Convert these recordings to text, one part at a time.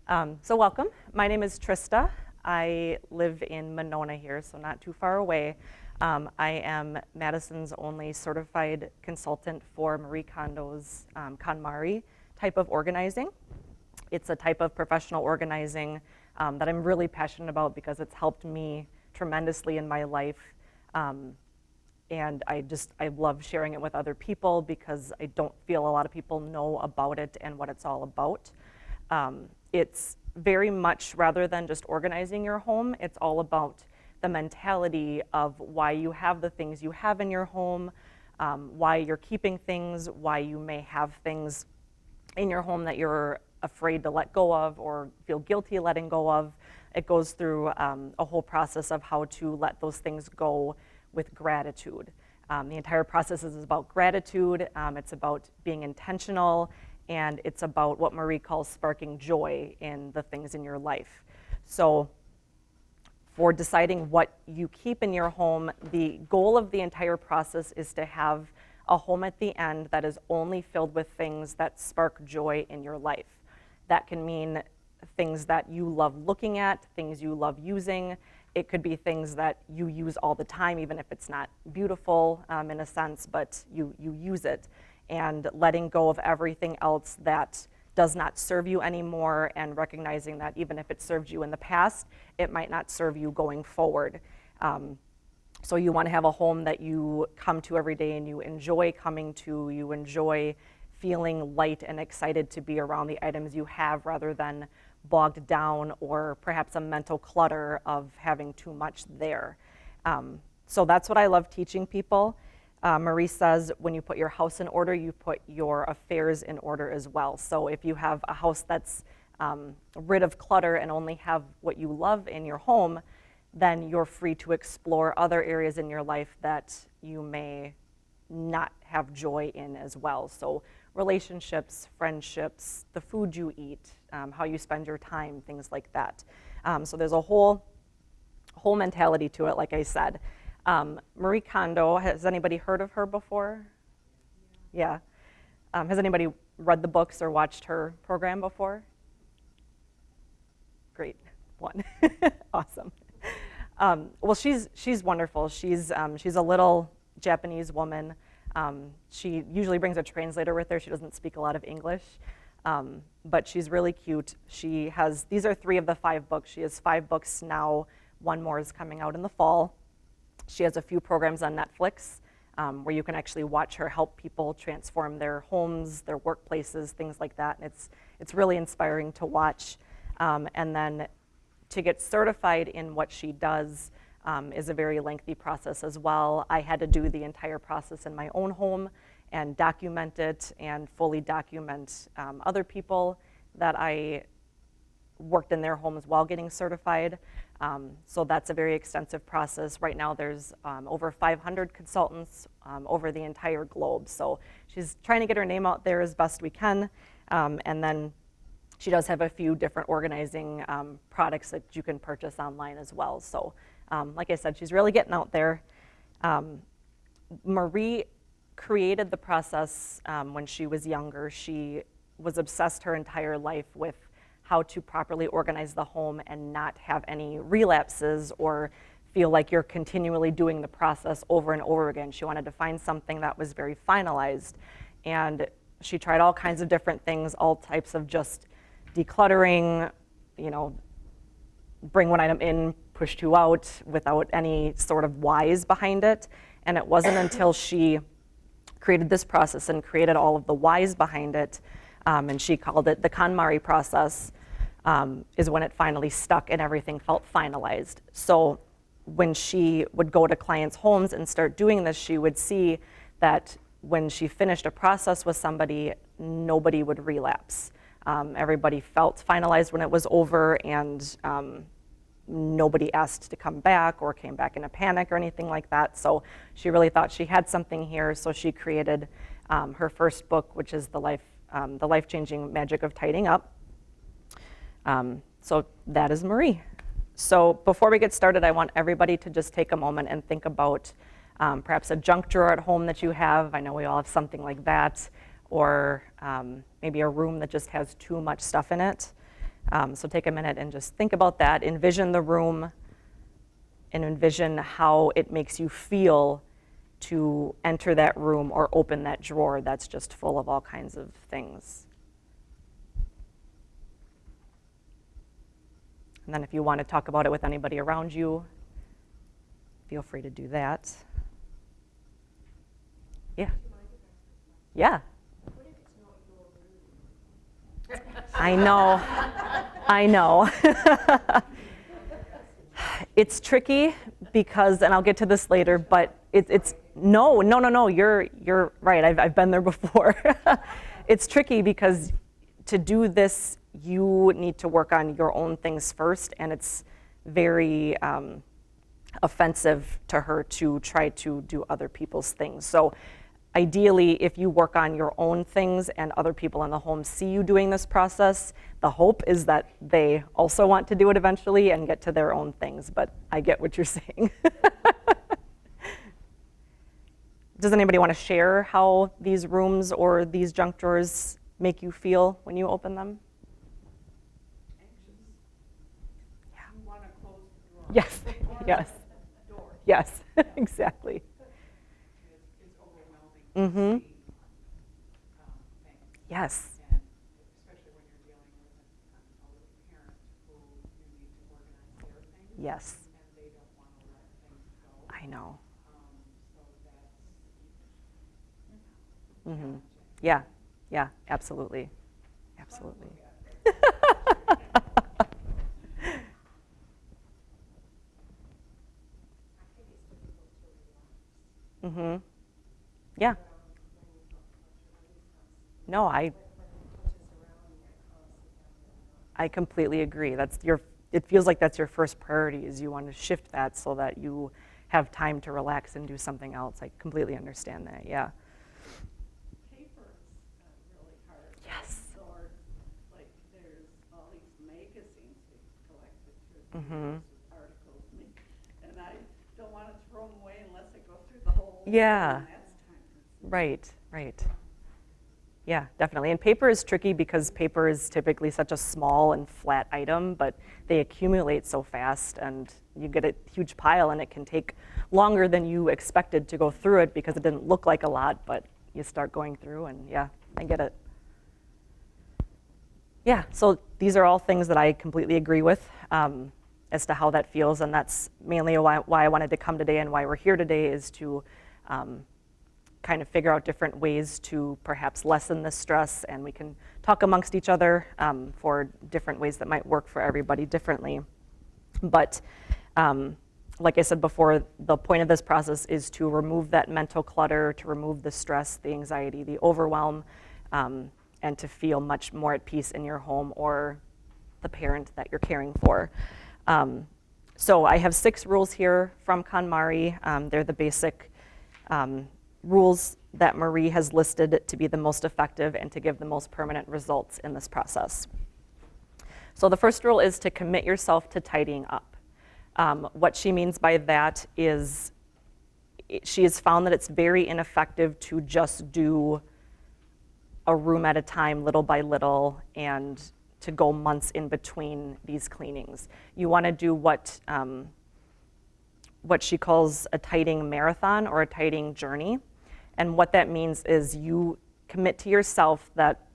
So welcome. My name is Trista. I live in Monona here, so not too far away. I am Madison's only certified consultant for Marie Kondo's KonMari type of organizing. It's a type of professional organizing that I'm really passionate about because it's helped me tremendously in my life. And I love sharing it with other people because I don't feel a lot of people know about it and what it's all about. It's very much, rather than just organizing your home, it's all about the mentality of why you have the things you have in your home, why you're keeping things, why you may have things in your home that you're afraid to let go of or feel guilty letting go of. It goes through a whole process of how to let those things go with gratitude. The entire process is about gratitude. It's about being intentional, and it's about what Marie calls sparking joy in the things in your life. So for deciding what you keep in your home, the goal of the entire process is to have a home at the end that is only filled with things that spark joy in your life. That can mean things that you love looking at, things you love using. It could be things that you use all the time, even if it's not beautiful in a sense, but you use it. And letting go of everything else that does not serve you anymore, and recognizing that even if it served you in the past, it might not serve you going forward. So you want to have a home that you come to every day and you enjoy coming to, you enjoy feeling light and excited to be around the items you have, rather than bogged down or perhaps a mental clutter of having too much there. So that's what I love teaching people. Marie says when you put your house in order, you put your affairs in order as well. So if you have a house that's rid of clutter and only have what you love in your home, then you're free to explore other areas in your life that you may not have joy in as well. So relationships, friendships, the food you eat, how you spend your time, things like that. So there's a whole mentality to it, like I said. Marie Kondo, has anybody heard of her before? Yeah. Has anybody read the books or watched her program before? Great, one. Awesome. Well, she's wonderful. She's a little Japanese woman. She usually brings a translator with her. She doesn't speak a lot of English, but she's really cute. These are 3 of the 5 books. She has 5 books now. 1 more is coming out in the fall. She has a few programs on Netflix where you can actually watch her help people transform their homes, their workplaces, things like that. And it's really inspiring to watch. And then to get certified in what she does is a very lengthy process as well. I had to do the entire process in my own home and document it and fully document other people that I worked in their homes while getting certified. So that's a very extensive process. Right now there's over 500 consultants over the entire globe. So she's trying to get her name out there as best we can. And then she does have a few different organizing products that you can purchase online as well. So like I said, she's really getting out there. Marie created the process when she was younger. She was obsessed her entire life with how to properly organize the home and not have any relapses or feel like you're continually doing the process over and over again. She wanted to find something that was very finalized. And she tried all kinds of different things, all types of just decluttering, bring 1 item in, push 2 out without any sort of whys behind it. And it wasn't until she created this process and created all of the whys behind it, and she called it the KonMari process, is when it finally stuck and everything felt finalized. So when she would go to clients' homes and start doing this, she would see that when she finished a process with somebody, nobody would relapse. Everybody felt finalized when it was over, and nobody asked to come back or came back in a panic or anything like that. So she really thought she had something here, so she created her first book, which is the Life-Changing Magic of Tidying Up. So that is Marie. So before we get started, I want everybody to just take a moment and think about perhaps a junk drawer at home that you have. I know we all have something like that, or maybe a room that just has too much stuff in it. So take a minute and just think about that. Envision the room and envision how it makes you feel to enter that room or open that drawer that's just full of all kinds of things. And then if you want to talk about it with anybody around you, feel free to do that. Yeah. Yeah. I know. I know. It's tricky because, and I'll get to this later, but it's no. You're right. I've been there before. It's tricky because to do this, you need to work on your own things first, and it's very offensive to her to try to do other people's things. So ideally, if you work on your own things and other people in the home see you doing this process, the hope is that they also want to do it eventually and get to their own things, but I get what you're saying. Does anybody want to share how these rooms or these junk drawers make you feel when you open them? Yeah. You want to close the drawer. Yes, yes, yes, exactly. It's overwhelming to see things. Yes. And especially when you're dealing with an elderly parent who you need to organize their things. Yes. And they don't want to let things go. I know. So that's Yeah, yeah, absolutely, absolutely. Yeah. No, I completely agree. It feels like that's your first priority, is you want to shift that so that you have time to relax and do something else. I completely understand that, yeah. paper is really hard. Yes. Sort, like there's all these magazines we've collected through articles, and I don't want to throw them away unless I go through the whole Yeah. thing. That's time. Right. Yeah, definitely. And paper is tricky because paper is typically such a small and flat item, but they accumulate so fast and you get a huge pile and it can take longer than you expected to go through it because it didn't look like a lot, but you start going through and yeah, I get it. Yeah, so these are all things that I completely agree with as to how that feels, and that's mainly why I wanted to come today and why we're here today, is to kind of figure out different ways to perhaps lessen the stress, and we can talk amongst each other for different ways that might work for everybody differently. But like I said before, the point of this process is to remove that mental clutter, to remove the stress, the anxiety, the overwhelm, and to feel much more at peace in your home or the parent that you're caring for. So I have 6 rules here from KonMari. They're the basic rules that Marie has listed to be the most effective and to give the most permanent results in this process. So the first rule is to commit yourself to tidying up. What she means by that is she has found that it's very ineffective to just do a room at a time, little by little, and to go months in between these cleanings. You want to do what she calls a tidying marathon or a tidying journey. And what that means is you commit to yourself that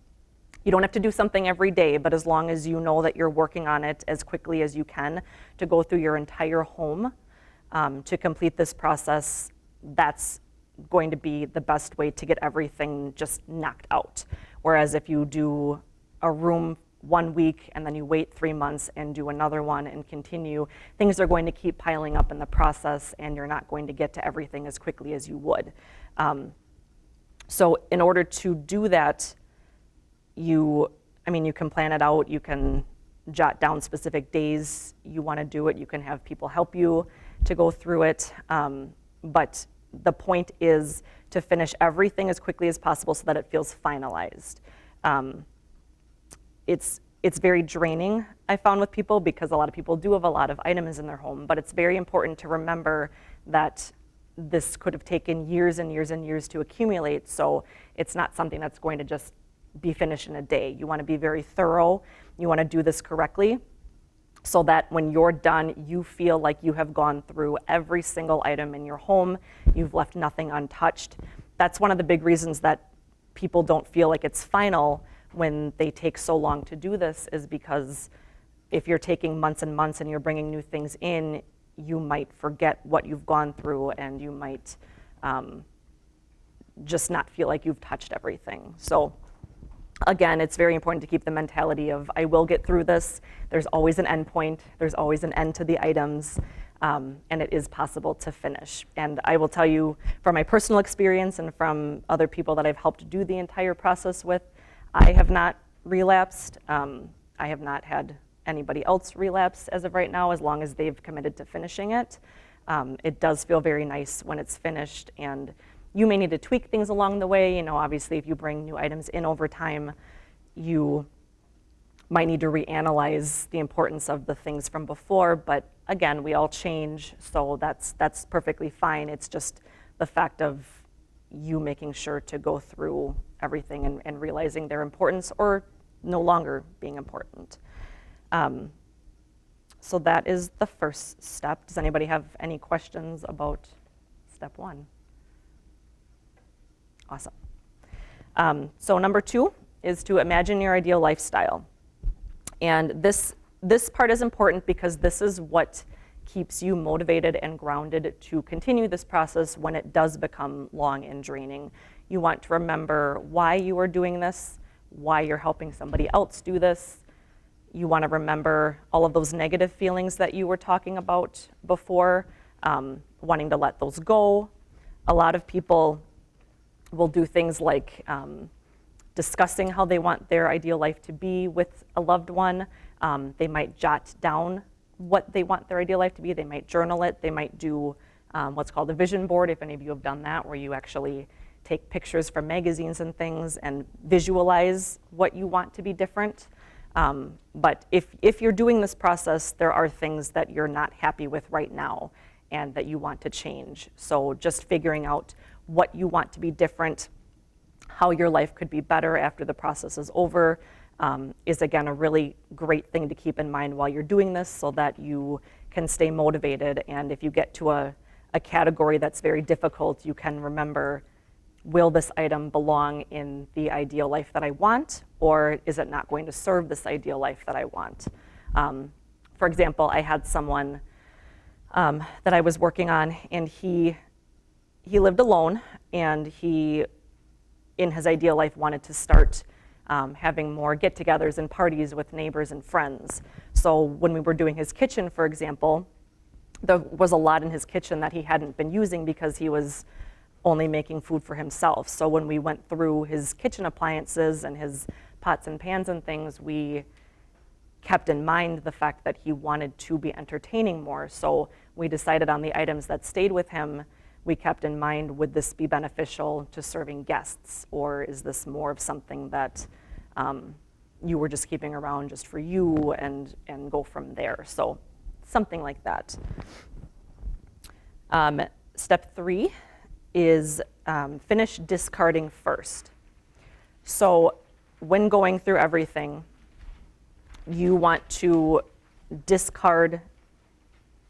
you don't have to do something every day, but as long as you know that you're working on it as quickly as you can to go through your entire home to complete this process, that's going to be the best way to get everything just knocked out. Whereas if you do a room 1 week and then you wait 3 months and do another one and continue, things are going to keep piling up in the process and you're not going to get to everything as quickly as you would. So in order to do that, you can plan it out, you can jot down specific days you want to do it, you can have people help you to go through it, but the point is to finish everything as quickly as possible so that it feels finalized. It's very draining, I found, with people, because a lot of people do have a lot of items in their home, but it's very important to remember that this could have taken years and years and years to accumulate, so it's not something that's going to just be finished in a day. You want to be very thorough You want to do this correctly so that when you're done, you feel like you have gone through every single item in your home. You've left nothing untouched. That's one of the big reasons that people don't feel like it's final when they take so long to do this, is because if you're taking months and months and you're bringing new things in, you might forget what you've gone through, and you might just not feel like you've touched everything. So again, it's very important to keep the mentality of, I will get through this. There's always an end point. There's always an end to the items, and it is possible to finish. And I will tell you from my personal experience and from other people that I've helped do the entire process with, I have not relapsed. I have not had anybody else relapse as of right now, as long as they've committed to finishing it. It does feel very nice when it's finished, and you may need to tweak things along the way. You know, obviously, if you bring new items in over time, you might need to reanalyze the importance of the things from before. But again, we all change, so that's perfectly fine. It's just the fact of you making sure to go through everything and realizing their importance or no longer being important. So that is the first step. Does anybody have any questions about step one? Awesome. So number 2 is to imagine your ideal lifestyle. And this part is important because this is what keeps you motivated and grounded to continue this process when it does become long and draining. You want to remember why you are doing this, why you're helping somebody else do this. You want to remember all of those negative feelings that you were talking about before, wanting to let those go. A lot of people will do things like discussing how they want their ideal life to be with a loved one. They might jot down what they want their ideal life to be. They might journal it. They might do what's called a vision board, if any of you have done that, where you actually take pictures from magazines and things and visualize what you want to be different. But if you're doing this process, there are things that you're not happy with right now and that you want to change. So just figuring out what you want to be different, how your life could be better after the process is over, is again a really great thing to keep in mind while you're doing this, so that you can stay motivated. And if you get to a category that's very difficult, you can remember, will this item belong in the ideal life that I want, or is it not going to serve this ideal life that I want? For example, I had someone that I was working on, and he lived alone, and he, in his ideal life, wanted to start having more get-togethers and parties with neighbors and friends. So when we were doing his kitchen, for example, there was a lot in his kitchen that he hadn't been using because he was only making food for himself. So when we went through his kitchen appliances and his pots and pans and things, we kept in mind the fact that he wanted to be entertaining more. So we decided on the items that stayed with him. We kept in mind, would this be beneficial to serving guests, or is this more of something that you were just keeping around just for you, and go from there? So something like that. Step 3 is finish discarding first. So when going through everything, you want to discard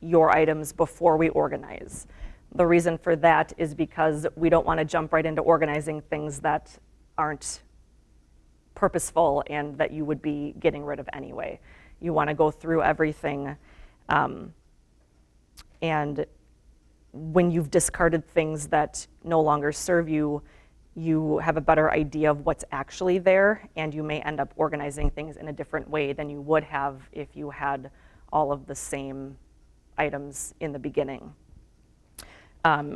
your items before we organize. The reason for that is because we don't want to jump right into organizing things that aren't purposeful and that you would be getting rid of anyway. You want to go through everything, and when you've discarded things that no longer serve you, you have a better idea of what's actually there, and you may end up organizing things in a different way than you would have if you had all of the same items in the beginning.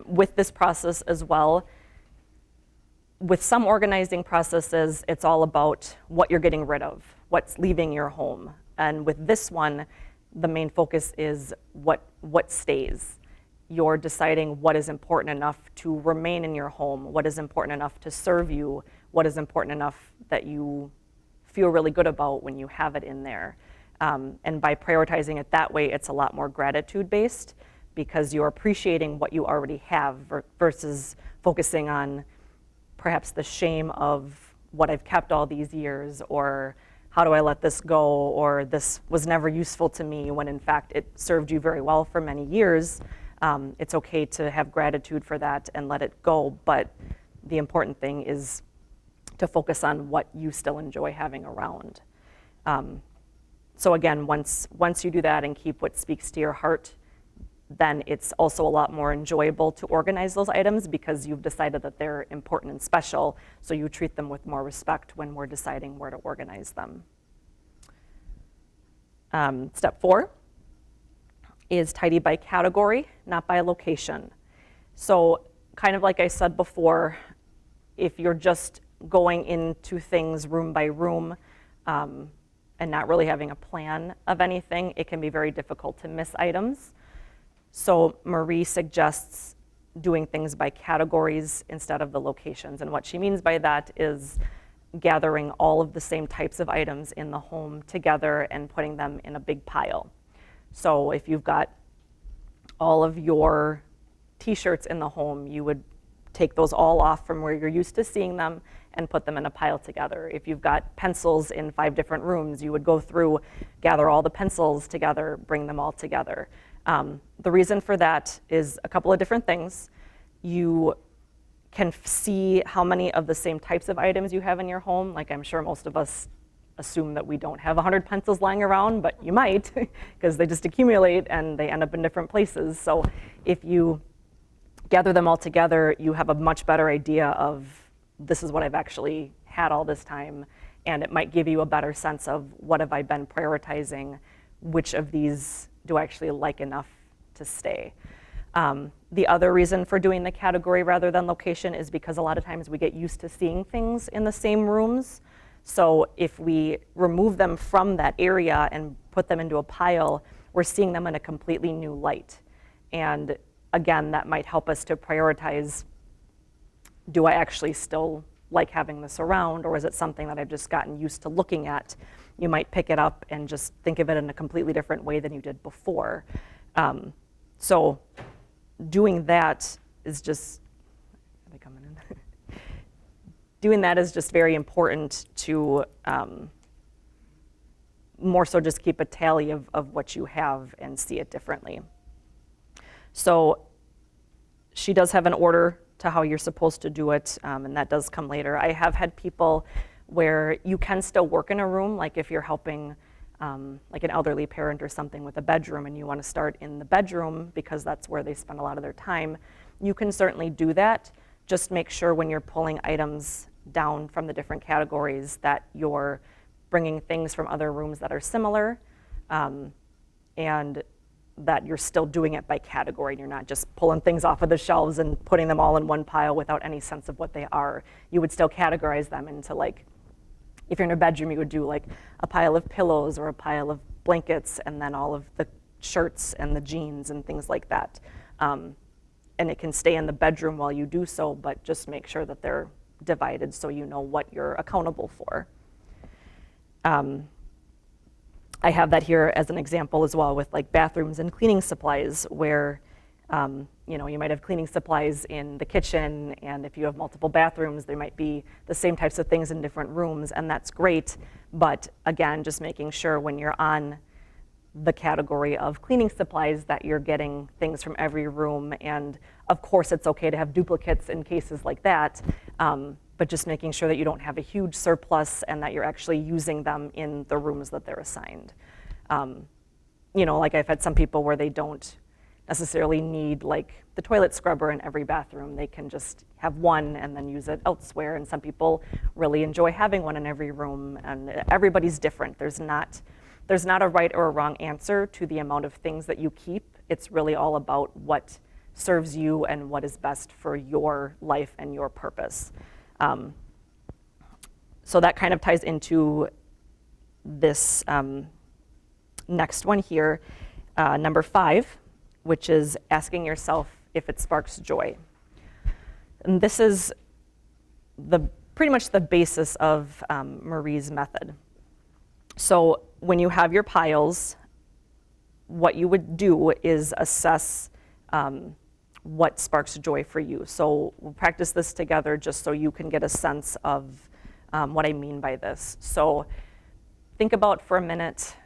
With this process as well, with some organizing processes, it's all about what you're getting rid of, what's leaving your home. And with this one, the main focus is what stays. You're deciding what is important enough to remain in your home, what is important enough to serve you, what is important enough that you feel really good about when you have it in there. And by prioritizing it that way, it's a lot more gratitude-based, because you're appreciating what you already have versus focusing on perhaps the shame of what I've kept all these years, or how do I let this go, or this was never useful to me, when in fact it served you very well for many years. It's okay to have gratitude for that and let it go, but the important thing is to focus on what you still enjoy having around. So again, once you do that and keep what speaks to your heart, then it's also a lot more enjoyable to organize those items, because you've decided that they're important and special, so you treat them with more respect when we're deciding where to organize them. Step 4 is tidy by category, not by location. So kind of like I said before, if you're just going into things room by room and not really having a plan of anything, it can be very difficult to miss items. So Marie suggests doing things by categories instead of the locations. And what she means by that is gathering all of the same types of items in the home together and putting them in a big pile. So if you've got all of your t-shirts in the home, you would take those all off from where you're used to seeing them and put them in a pile together. If you've got pencils in 5 different rooms, you would go through, gather all the pencils together, bring them all together. The reason for that is a couple of different things. You can see how many of the same types of items you have in your home. Like, I'm sure most of us assume that we don't have 100 pencils lying around, but you might, because they just accumulate and they end up in different places. So if you gather them all together, you have a much better idea of, this is what I've actually had all this time, and it might give you a better sense of, what have I been prioritizing, which of these do I actually like enough to stay. The other reason for doing the category rather than location is because a lot of times we get used to seeing things in the same rooms. So if we remove them from that area and put them into a pile, we're seeing them in a completely new light. And again, that might help us to prioritize, do I actually still like having this around, or is it something that I've just gotten used to looking at? You might pick it up and just think of it in a completely different way than you did before. So doing that is just, are they coming in? Doing that is just very important to more so just keep a tally of what you have and see it differently. So she does have an order to how you're supposed to do it, and that does come later. I have had people where you can still work in a room, like if you're helping like an elderly parent or something with a bedroom and you want to start in the bedroom because that's where they spend a lot of their time, you can certainly do that. Just make sure when you're pulling items down from the different categories that you're bringing things from other rooms that are similar, and that you're still doing it by category, and you're not just pulling things off of the shelves and putting them all in one pile without any sense of what they are. You would still categorize them into, like, if you're in a bedroom, you would do like a pile of pillows or a pile of blankets, and then all of the shirts and the jeans and things like that. And it can stay in the bedroom while you do so, but just make sure that they're divided so you know what you're accountable for. I have that here as an example as well with like bathrooms and cleaning supplies, where you might have cleaning supplies in the kitchen, and if you have multiple bathrooms, there might be the same types of things in different rooms, and that's great. But again, just making sure when you're on the category of cleaning supplies that you're getting things from every room. And of course, it's okay to have duplicates in cases like that, but just making sure that you don't have a huge surplus and that you're actually using them in the rooms that they're assigned. Like I've had some people where they don't necessarily need like the toilet scrubber in every bathroom. They can just have one and then use it elsewhere. And some people really enjoy having one in every room, and everybody's different. There's not a right or a wrong answer to the amount of things that you keep. It's really all about what serves you and what is best for your life and your purpose. So that kind of ties into this next one here, number 5, which is asking yourself if it sparks joy. And this is pretty much the basis of Marie's method. So when you have your piles, what you would do is assess what sparks joy for you. So we'll practice this together just so you can get a sense of what I mean by this. So think about for a minute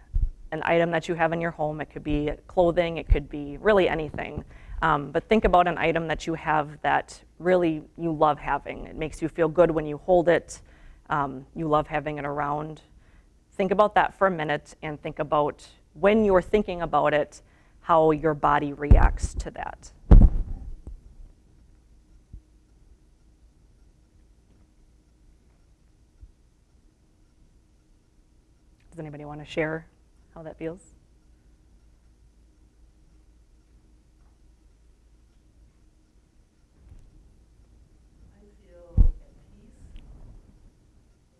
an item that you have in your home. It could be clothing, it could be really anything. But think about an item that you have that really you love having. It makes you feel good when you hold it. You love having it around. Think about that for a minute and think about when you're thinking about it, how your body reacts to that. Does anybody want to share how that feels? I feel at peace,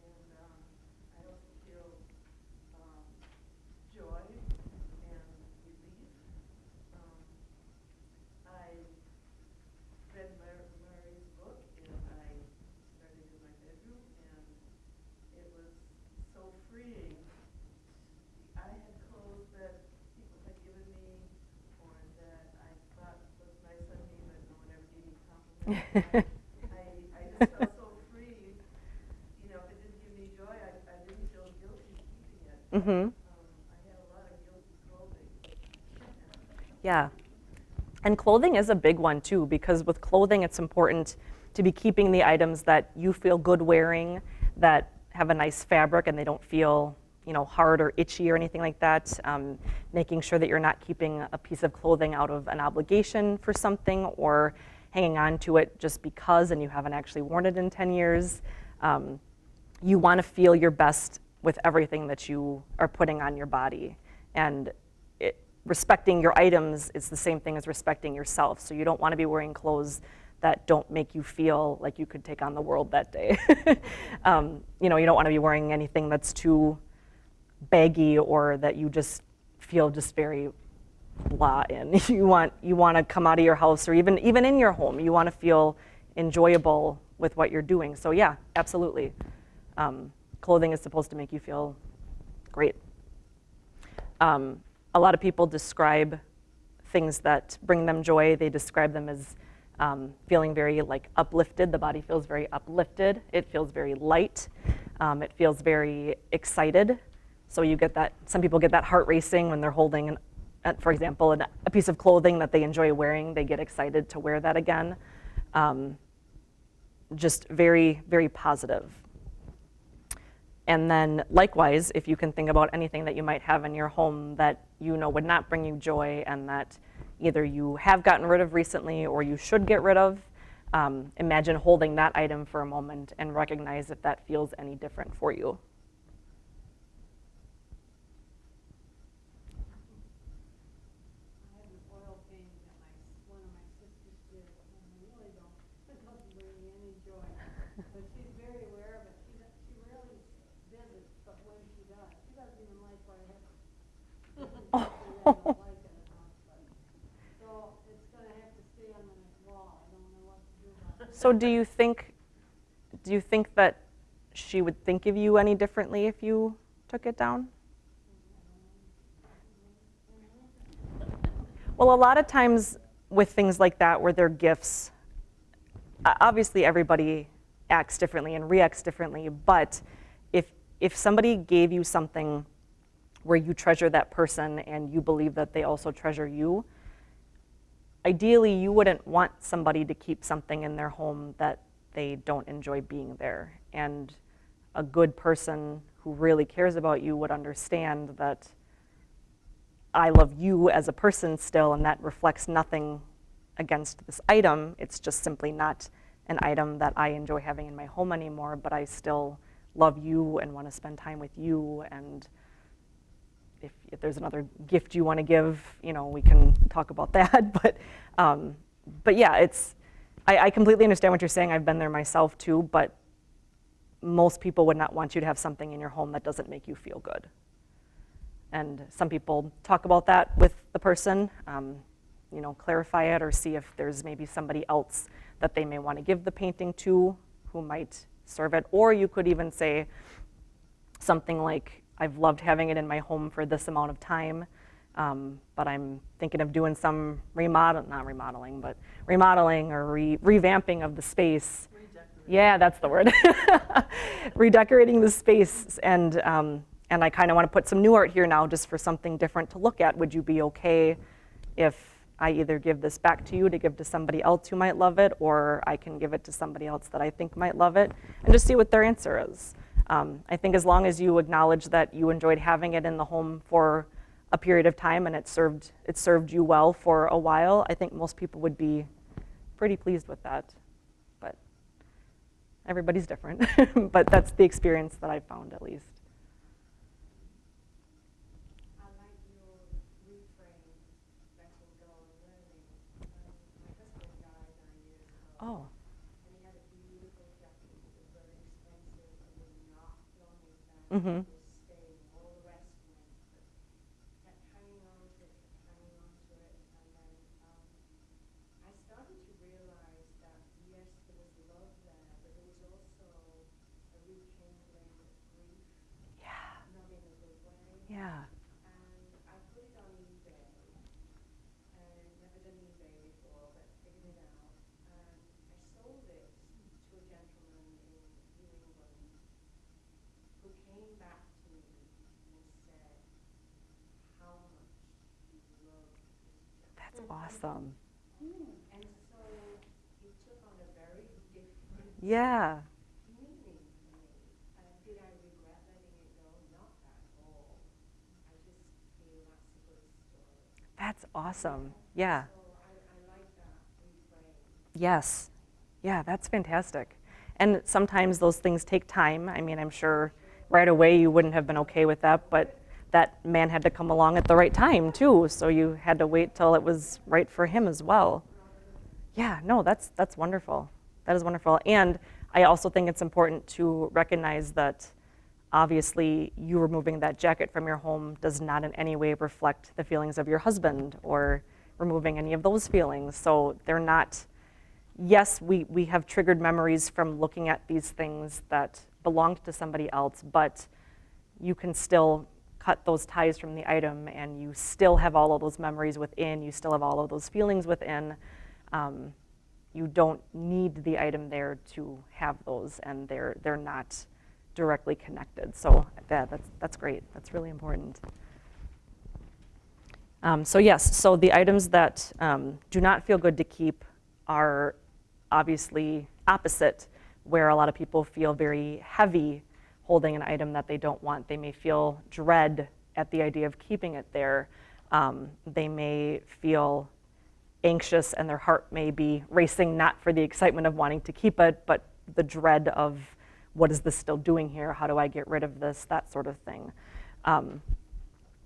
and I also feel joy and relief. I read Murray's book, and I started in my bedroom, and it was so freeing. I had clothes that people had given me, or that I thought was nice on me, but no one ever gave me compliments. I just felt so free. You know, if it didn't give me joy, I didn't feel guilty keeping it. Mm-hmm. I had a lot of guilty clothing. Yeah. And clothing is a big one too, because with clothing it's important to be keeping the items that you feel good wearing, that have a nice fabric and they don't feel, hard or itchy or anything like that. Making sure that you're not keeping a piece of clothing out of an obligation for something or hanging on to it just because and you haven't actually worn it in 10 years. You want to feel your best with everything that you are putting on your body. And respecting your items is the same thing as respecting yourself. So you don't want to be wearing clothes that don't make you feel like you could take on the world that day. You don't want to be wearing anything that's too baggy or that you just feel just very blah in. You want to come out of your house or even in your home, you want to feel enjoyable with what you're doing. So yeah, absolutely. Clothing is supposed to make you feel great. A lot of people describe things that bring them joy. They describe them as feeling very uplifted. The body feels very uplifted. It feels very light. It feels very excited. So you get that. Some people get that heart racing when they're holding, for example, a piece of clothing that they enjoy wearing. They get excited to wear that again. Just very, very positive. And then likewise, if you can think about anything that you might have in your home that would not bring you joy and that either you have gotten rid of recently or you should get rid of, imagine holding that item for a moment and recognize if that feels any different for you. I have an oil painting that one of my sisters did, and I really it doesn't bring me any joy. But she's very aware of it. She rarely visits, but when she does, she doesn't even like what I have. Oh. Doesn't like it enough, so it's going to have to stay on the wall. I don't know what to do about it. So do you think that she would think of you any differently if you took it down? Well, a lot of times with things like that where they're gifts, obviously everybody acts differently and reacts differently, but if somebody gave you something where you treasure that person and you believe that they also treasure you, ideally you wouldn't want somebody to keep something in their home that they don't enjoy being there. And a good person who really cares about you would understand that I love you as a person still, and that reflects nothing against this item. It's just simply not an item that I enjoy having in my home anymore, but I still love you and want to spend time with you. And if there's another gift you want to give, we can talk about that. But yeah, I completely understand what you're saying. I've been there myself too, but most people would not want you to have something in your home that doesn't make you feel good. And some people talk about that with the person, clarify it or see if there's maybe somebody else that they may want to give the painting to who might serve it. Or you could even say something like, I've loved having it in my home for this amount of time, but I'm thinking of doing some remodeling or revamping of the space. Redecorating. Yeah, that's the word. Redecorating the space, and and I kind of want to put some new art here now just for something different to look at. Would you be okay if I either give this back to you to give to somebody else who might love it, or I can give it to somebody else that I think might love it, and just see what their answer is. I think as long as you acknowledge that you enjoyed having it in the home for a period of time and it served you well for a while, I think most people would be pretty pleased with that. But everybody's different. But that's the experience that I found, at least. I like your reframe, letting go and learning. My husband died 9 years ago. Oh. And he had a beautiful jacket that was very expensive and would not go on his back. Mm-hmm. It was staying, all the rest went. But kept hanging on to it, kept hanging on to it. And then I started to realize that, yes, there was love there, but there was also a rekindling of grief, Yeah. not in a good way. Yeah. And I put it on eBay, and never done eBay before, but figured it out. And I sold it to a gentleman in New England who came back to me and said how much he loved this That's jacket. awesome. And so it took on a very different Yeah. meaning for me. Did I regret letting it go? Not at all. I just feel that's a good story. That's awesome. Yeah. So I like that reframe. Yes. Yeah, that's fantastic. And sometimes those things take time. I mean, I'm sure right away you wouldn't have been okay with that, but that man had to come along at the right time too, so you had to wait till it was right for him as well. Yeah, no, that's wonderful. That is wonderful. And I also think it's important to recognize that obviously you removing that jacket from your home does not in any way reflect the feelings of your husband or removing any of those feelings. So they're not, yes, we have triggered memories from looking at these things that belonged to somebody else, but you can still cut those ties from the item and you still have all of those memories within, you still have all of those feelings within. You don't need the item there to have those, and they're not directly connected. So that's great. That's really important. So yes, so the items that do not feel good to keep are obviously opposite, where a lot of people feel very heavy holding an item that they don't want. They may feel dread at the idea of keeping it there. They may feel anxious and their heart may be racing, not for the excitement of wanting to keep it, but the dread of what is this still doing here? How do I get rid of this? That sort of thing.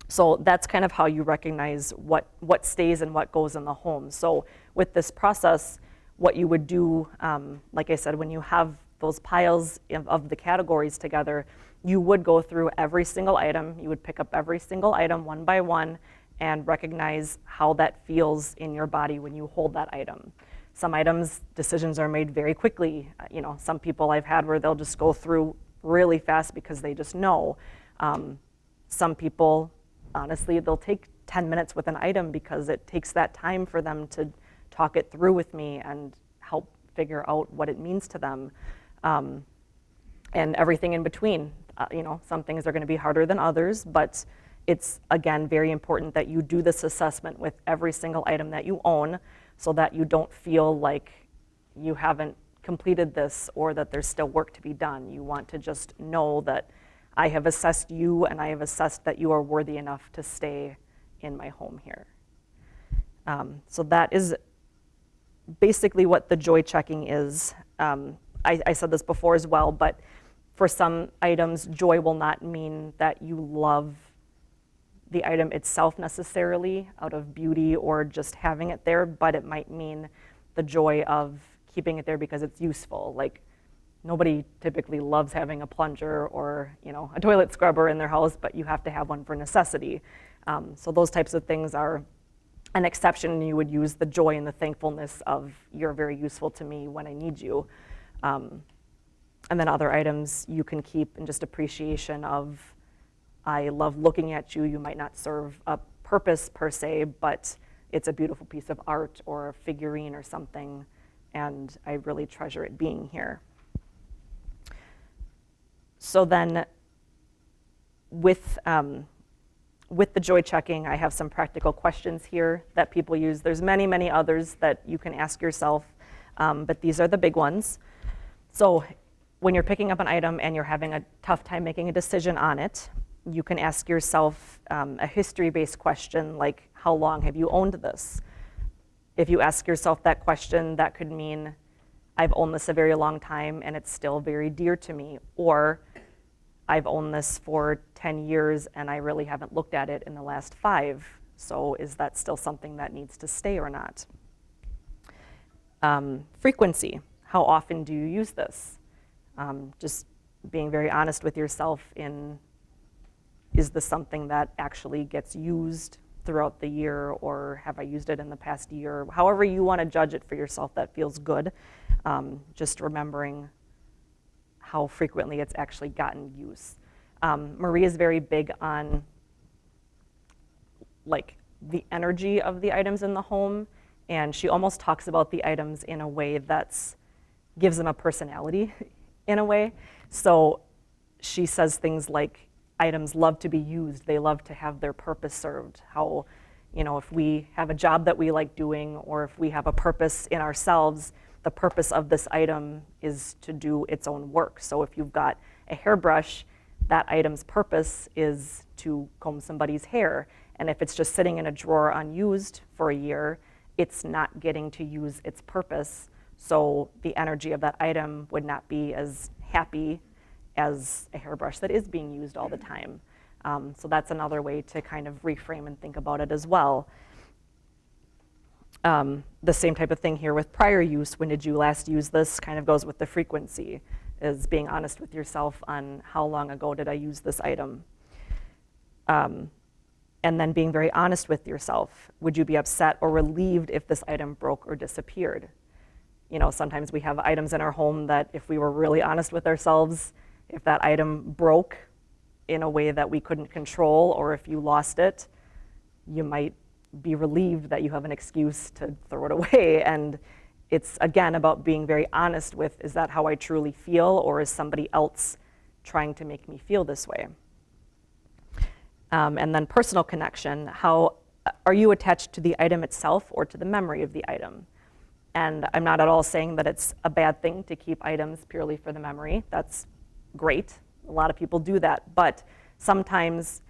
So that's kind of how you recognize what stays and what goes in the home. So with this process, what you would do, like I said, when you have those piles of the categories together, you would go through every single item. You would pick up every single item one by one and recognize how that feels in your body when you hold that item. Some items, decisions are made very quickly. You know, some people I've had where they'll just go through really fast because they just know. Some people, honestly, they'll take 10 minutes with an item because it takes that time for them to talk it through with me and help figure out what it means to them. And everything in between. You know, some things are going to be harder than others, but it's, again, very important that you do this assessment with every single item that you own so that you don't feel like you haven't completed this or that there's still work to be done. You want to just know that I have assessed you and I have assessed that you are worthy enough to stay in my home here. So that is basically what the joy checking is. I said this before as well, but for some items, joy will not mean that you love the item itself necessarily out of beauty or just having it there, but it might mean the joy of keeping it there because it's useful. Like, nobody typically loves having a plunger or, you know, a toilet scrubber in their house, but you have to have one for necessity. So those types of things are an exception, and you would use the joy and the thankfulness of you're very useful to me when I need you. And then other items you can keep in just appreciation of, I love looking at you. You might not serve a purpose per se, but it's a beautiful piece of art or a figurine or something, and I really treasure it being here. So then with the joy checking, I have some practical questions here that people use. There's many, many others that you can ask yourself, but these are the big ones. So when you're picking up an item and you're having a tough time making a decision on it, you can ask yourself a history-based question like, how long have you owned this? If you ask yourself that question, that could mean, I've owned this a very long time and it's still very dear to me, or I've owned this for 10 years and I really haven't looked at it in the last 5. So is that still something that needs to stay or not? Frequency, how often do you use this? Just being very honest with yourself in, is this something that actually gets used throughout the year, or have I used it in the past year? However you want to judge it for yourself that feels good. Just remembering how frequently it's actually gotten use. Marie is very big on like the energy of the items in the home, and she almost talks about the items in a way that's gives them a personality in a way. So she says things like, items love to be used, they love to have their purpose served. How, if we have a job that we like doing, or if we have a purpose in ourselves, the purpose of this item is to do its own work. So if you've got a hairbrush, that item's purpose is to comb somebody's hair. And if it's just sitting in a drawer unused for a year, it's not getting to use its purpose. So the energy of that item would not be as happy as a hairbrush that is being used all the time. So that's another way to kind of reframe and think about it as well. The same type of thing here with prior use. When did you last use this? Kind of goes with the frequency, is being honest with yourself on how long ago did I use this item. And then being very honest with yourself. Would you be upset or relieved if this item broke or disappeared? Sometimes we have items in our home that if we were really honest with ourselves, if that item broke in a way that we couldn't control, or if you lost it, you might be relieved that you have an excuse to throw it away. And it's, again, about being very honest with, is that how I truly feel, or is somebody else trying to make me feel this way? And then personal connection, how are you attached to the item itself or to the memory of the item? And I'm not at all saying that it's a bad thing to keep items purely for the memory. That's great. A lot of people do that. But sometimes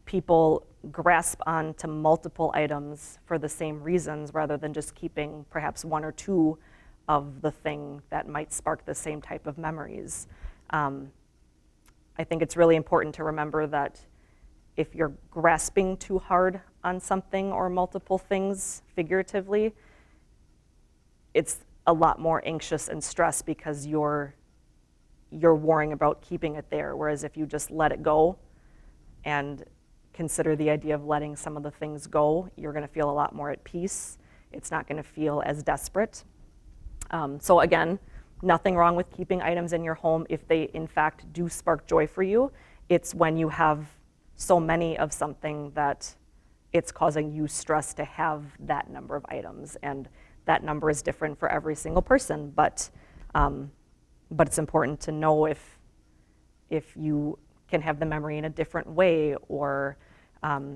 people grasp onto multiple items for the same reasons, rather than just keeping perhaps 1 or 2 of the thing that might spark the same type of memories. I think it's really important to remember that if you're grasping too hard on something or multiple things figuratively, it's a lot more anxious and stressed because you're worrying about keeping it there. Whereas if you just let it go and consider the idea of letting some of the things go, you're going to feel a lot more at peace. It's not going to feel as desperate. So again, nothing wrong with keeping items in your home if they in fact do spark joy for you. It's when you have so many of something that it's causing you stress to have that number of items, and that number is different for every single person. But it's important to know if you can have the memory in a different way, or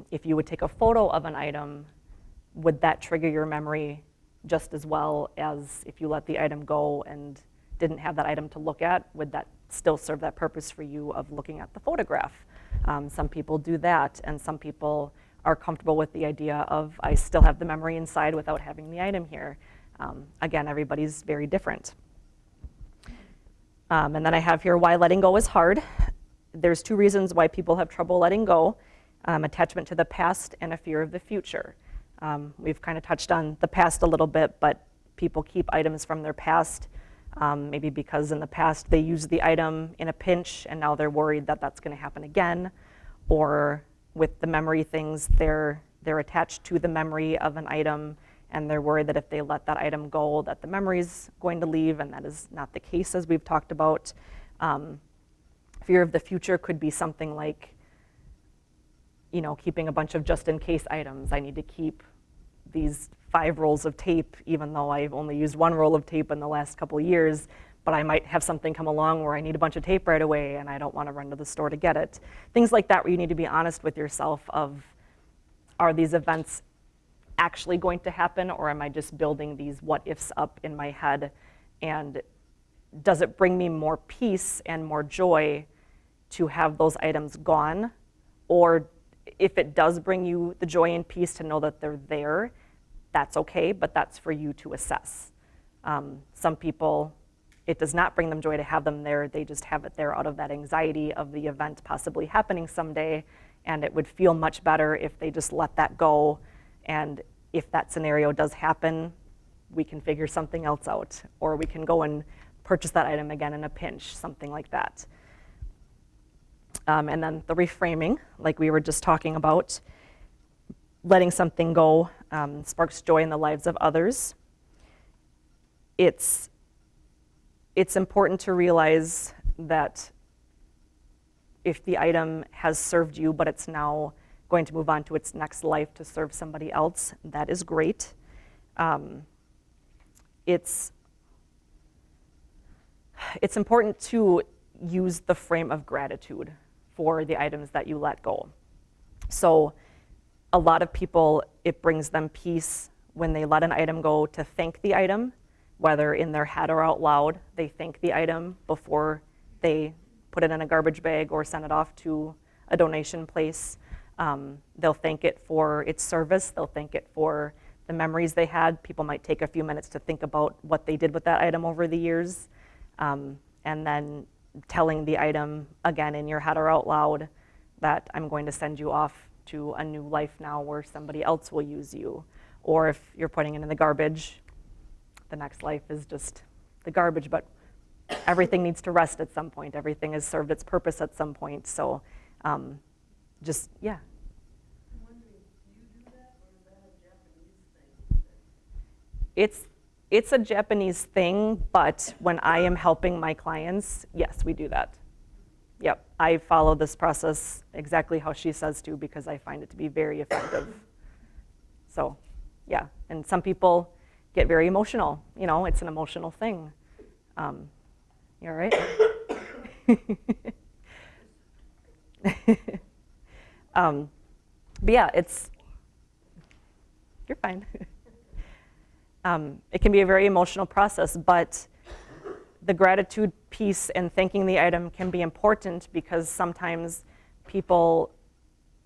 if you would take a photo of an item, would that trigger your memory just as well as if you let the item go and didn't have that item to look at? Would that still serve that purpose for you of looking at the photograph? Some people do that, and some people are comfortable with the idea of, I still have the memory inside without having the item here. Again, everybody's very different. And then I have here why letting go is hard. There's 2 reasons why people have trouble letting go: attachment to the past and a fear of the future. We've kind of touched on the past a little bit, but people keep items from their past, maybe because in the past they used the item in a pinch and now they're worried that that's going to happen again. Or with the memory things, they're attached to the memory of an item, and they're worried that if they let that item go, that the memory's going to leave, and that is not the case, as we've talked about. Fear of the future could be something like, keeping a bunch of just-in-case items. I need to keep these 5 rolls of tape, even though I've only used 1 roll of tape in the last couple of years, but I might have something come along where I need a bunch of tape right away and I don't want to run to the store to get it. Things like that where you need to be honest with yourself of, are these events actually going to happen, or am I just building these what ifs up in my head? And does it bring me more peace and more joy to have those items gone? Or if it does bring you the joy and peace to know that they're there, that's okay, but that's for you to assess. Some people, it does not bring them joy to have them there. They just have it there out of that anxiety of the event possibly happening someday, and it would feel much better if they just let that go. And if that scenario does happen, we can figure something else out, or we can go and purchase that item again in a pinch, something like that. And then the reframing, like we were just talking about, letting something go sparks joy in the lives of others. It's important to realize that if the item has served you, but it's now going to move on to its next life to serve somebody else, that is great. It's important to use the frame of gratitude for the items that you let go. So a lot of people, it brings them peace when they let an item go to thank the item, whether in their head or out loud. They thank the item before they put it in a garbage bag or send it off to a donation place. They'll thank it for its service. They'll thank it for the memories they had. People might take a few minutes to think about what they did with that item over the years. And then telling the item again in your head or out loud that I'm going to send you off to a new life now where somebody else will use you. Or if you're putting it in the garbage, the next life is just the garbage, but everything needs to rest at some point. Everything has served its purpose at some point. So yeah. I'm wondering, do you do that, or is that a Japanese thing? It's a Japanese thing, but when I am helping my clients, yes, we do that. Yep, I follow this process exactly how she says to, because I find it to be very effective. So, yeah, and some people get very emotional. You know, it's an emotional thing. You all right? But yeah, you're fine. It can be a very emotional process, but the gratitude piece and thanking the item can be important because sometimes people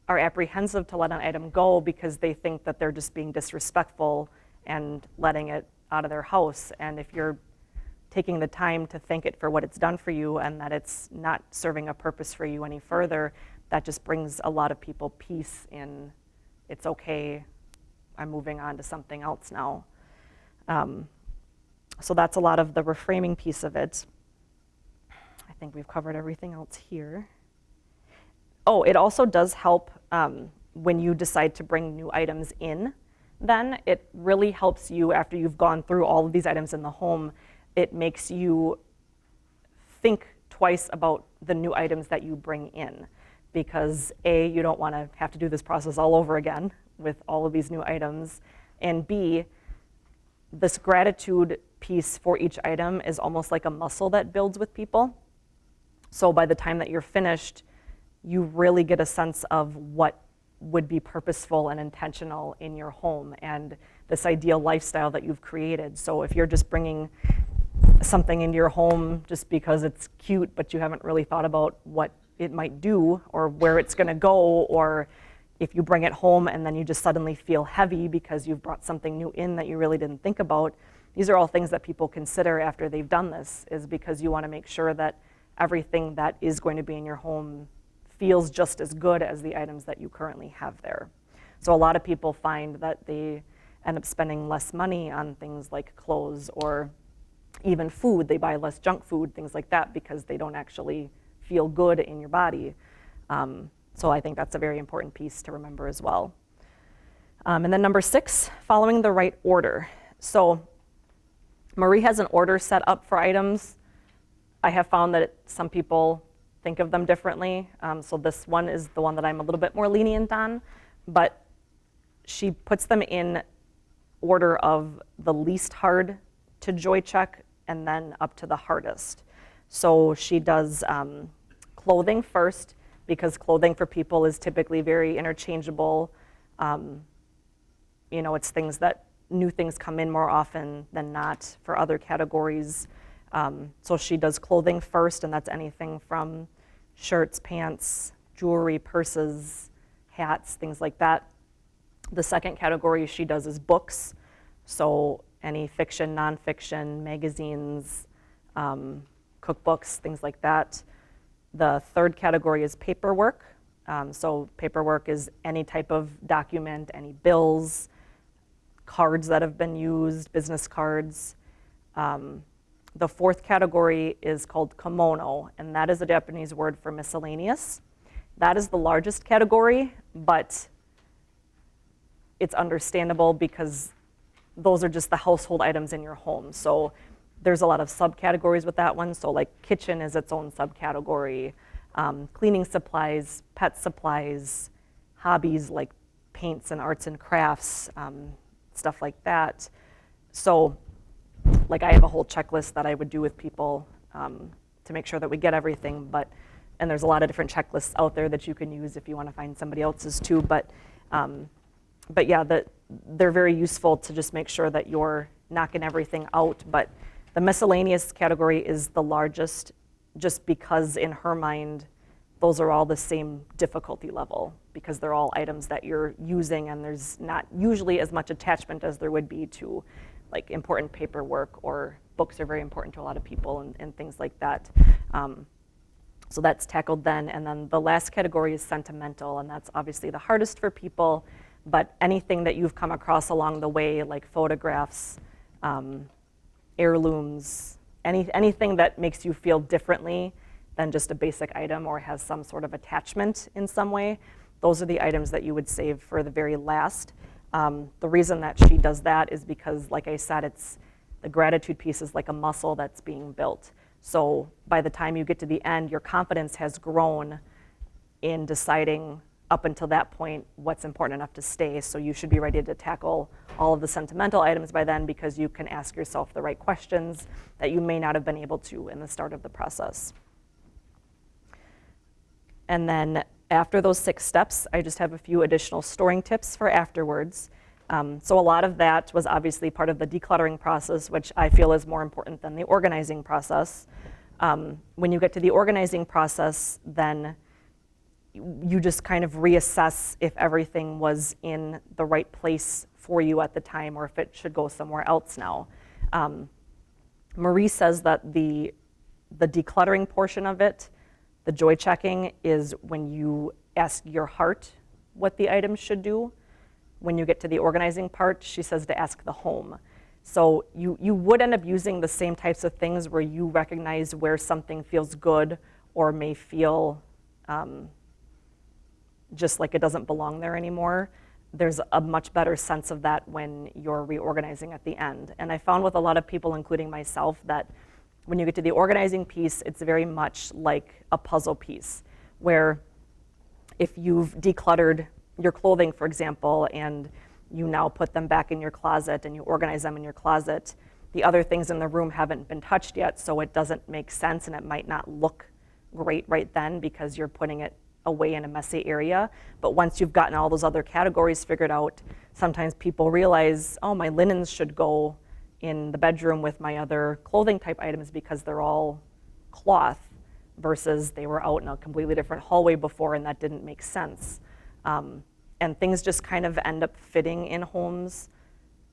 are apprehensive to let an item go because they think that they're just being disrespectful and letting it out of their house. And if you're taking the time to thank it for what it's done for you and that it's not serving a purpose for you any further, that just brings a lot of people peace in, it's okay, I'm moving on to something else now. So that's a lot of the reframing piece of it. I think we've covered everything else here. Oh, it also does help when you decide to bring new items in. Then it really helps you after you've gone through all of these items in the home. It makes you think twice about the new items that you bring in, because A, you don't want to have to do this process all over again with all of these new items, and B, this gratitude piece for each item is almost like a muscle that builds with people. So by the time that you're finished, you really get a sense of what would be purposeful and intentional in your home and this ideal lifestyle that you've created. So if you're just bringing something into your home just because it's cute, but you haven't really thought about what it might do or where it's going to go, or if you bring it home and then you just suddenly feel heavy because you've brought something new in that you really didn't think about, these are all things that people consider after they've done this, is because you want to make sure that everything that is going to be in your home feels just as good as the items that you currently have there. So a lot of people find that they end up spending less money on things like clothes or even food. They buy less junk food, things like that, because they don't actually feel good in your body. So I think that's a very important piece to remember as well. And then number 6, following the right order. So Marie has an order set up for items. I have found that some people think of them differently. So this one is the one that I'm a little bit more lenient on, but she puts them in order of the least hard to joy check and then up to the hardest. So she does clothing first, because clothing for people is typically very interchangeable. It's things that new things come in more often than not for other categories. So she does clothing first, and that's anything from shirts, pants, jewelry, purses, hats, things like that. The second category she does is books. So any fiction, nonfiction, magazines, cookbooks, things like that. The third category is paperwork. So paperwork is any type of document, any bills, cards that have been used, business cards. The fourth category is called kimono, and that is a Japanese word for miscellaneous. That is the largest category, but it's understandable because those are just the household items in your home. So there's a lot of subcategories with that one. So like kitchen is its own subcategory, cleaning supplies, pet supplies, hobbies like paints and arts and crafts, stuff like that. So like I have a whole checklist that I would do with people to make sure that we get everything, and there's a lot of different checklists out there that you can use if you want to find somebody else's too, but yeah, they're very useful to just make sure that you're knocking everything out. But the miscellaneous category is the largest, just because in her mind, those are all the same difficulty level, because they're all items that you're using, and there's not usually as much attachment as there would be to like important paperwork, or books are very important to a lot of people, and things like that. So that's tackled then. And then the last category is sentimental, and that's obviously the hardest for people, but anything that you've come across along the way, like photographs, heirlooms, anything that makes you feel differently than just a basic item or has some sort of attachment in some way, those are the items that you would save for the very last. The reason that she does that is because, like I said, the gratitude piece is like a muscle that's being built. So by the time you get to the end, your confidence has grown in deciding up until that point what's important enough to stay. So you should be ready to tackle all of the sentimental items by then, because you can ask yourself the right questions that you may not have been able to in the start of the process. And then after those 6 steps, I just have a few additional storing tips for afterwards. So a lot of that was obviously part of the decluttering process, which I feel is more important than the organizing process. When you get to the organizing process, then you just kind of reassess if everything was in the right place for you at the time, or if it should go somewhere else now. Marie says that the decluttering portion of it, the joy checking, is when you ask your heart what the items should do. When you get to the organizing part, she says to ask the home. So you would end up using the same types of things where you recognize where something feels good or may feel just like it doesn't belong there anymore. There's a much better sense of that when you're reorganizing at the end. And I found with a lot of people, including myself, that when you get to the organizing piece, it's very much like a puzzle piece, where if you've decluttered your clothing, for example, and you now put them back in your closet and you organize them in your closet, the other things in the room haven't been touched yet, so it doesn't make sense, and it might not look great right then because you're putting it away in a messy area. But once you've gotten all those other categories figured out, sometimes people realize, oh, my linens should go in the bedroom with my other clothing type items because they're all cloth, versus they were out in a completely different hallway before, and that didn't make sense. And things just kind of end up fitting in homes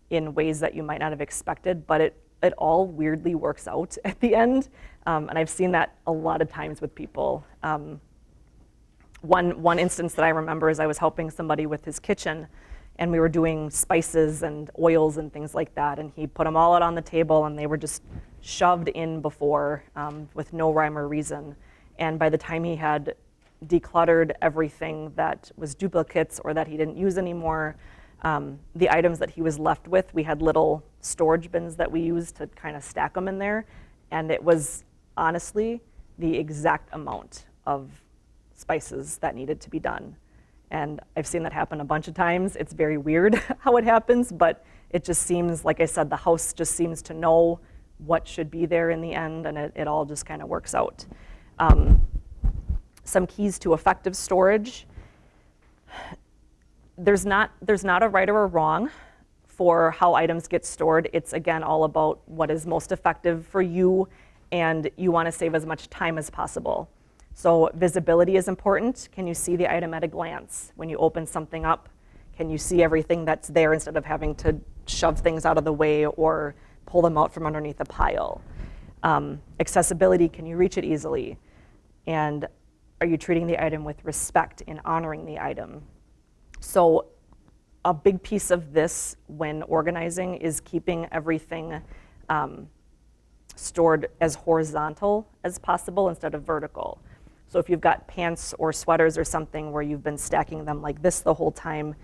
in ways that you might not have expected, but it all weirdly works out at the end. And I've seen that a lot of times with people. One instance that I remember is I was helping somebody with his kitchen, and we were doing spices and oils and things like that, and he put them all out on the table, and they were just shoved in before with no rhyme or reason. And by the time he had decluttered everything that was duplicates or that he didn't use anymore, the items that he was left with, we had little storage bins that we used to kind of stack them in there, and it was honestly the exact amount of spices that needed to be done. And I've seen that happen a bunch of times. It's very weird how it happens, but it just seems, like I said, the house just seems to know what should be there in the end, and it all just kind of works out. Some keys to effective storage. There's not a right or a wrong for how items get stored. It's, again, all about what is most effective for you, and you want to save as much time as possible. So visibility is important. Can you see the item at a glance? When you open something up, can you see everything that's there instead of having to shove things out of the way or pull them out from underneath a pile? Accessibility, can you reach it easily? And are you treating the item with respect and honoring the item? So a big piece of this when organizing is keeping everything stored as horizontal as possible instead of vertical. So if you've got pants or sweaters or something where you've been stacking them like this the whole time,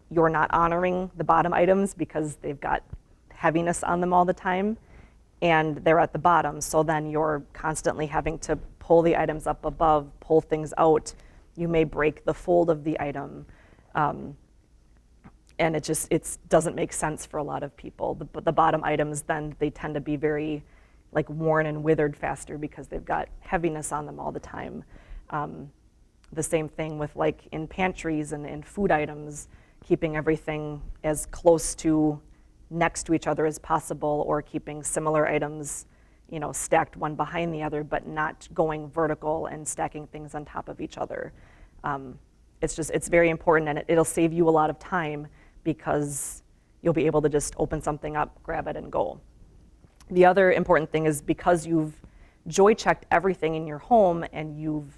you're not honoring the bottom items because they've got heaviness on them all the time, and they're at the bottom. So then you're constantly having to pull the items up above, pull things out. You may break the fold of the item. And it doesn't make sense for a lot of people. The bottom items, then they tend to be very like worn and withered faster because they've got heaviness on them all the time. The same thing with like in pantries and in food items, keeping everything as close to next to each other as possible, or keeping similar items, stacked one behind the other, but not going vertical and stacking things on top of each other. It's very important, and it'll save you a lot of time because you'll be able to just open something up, grab it, and go. The other important thing is because you've joy checked everything in your home and you've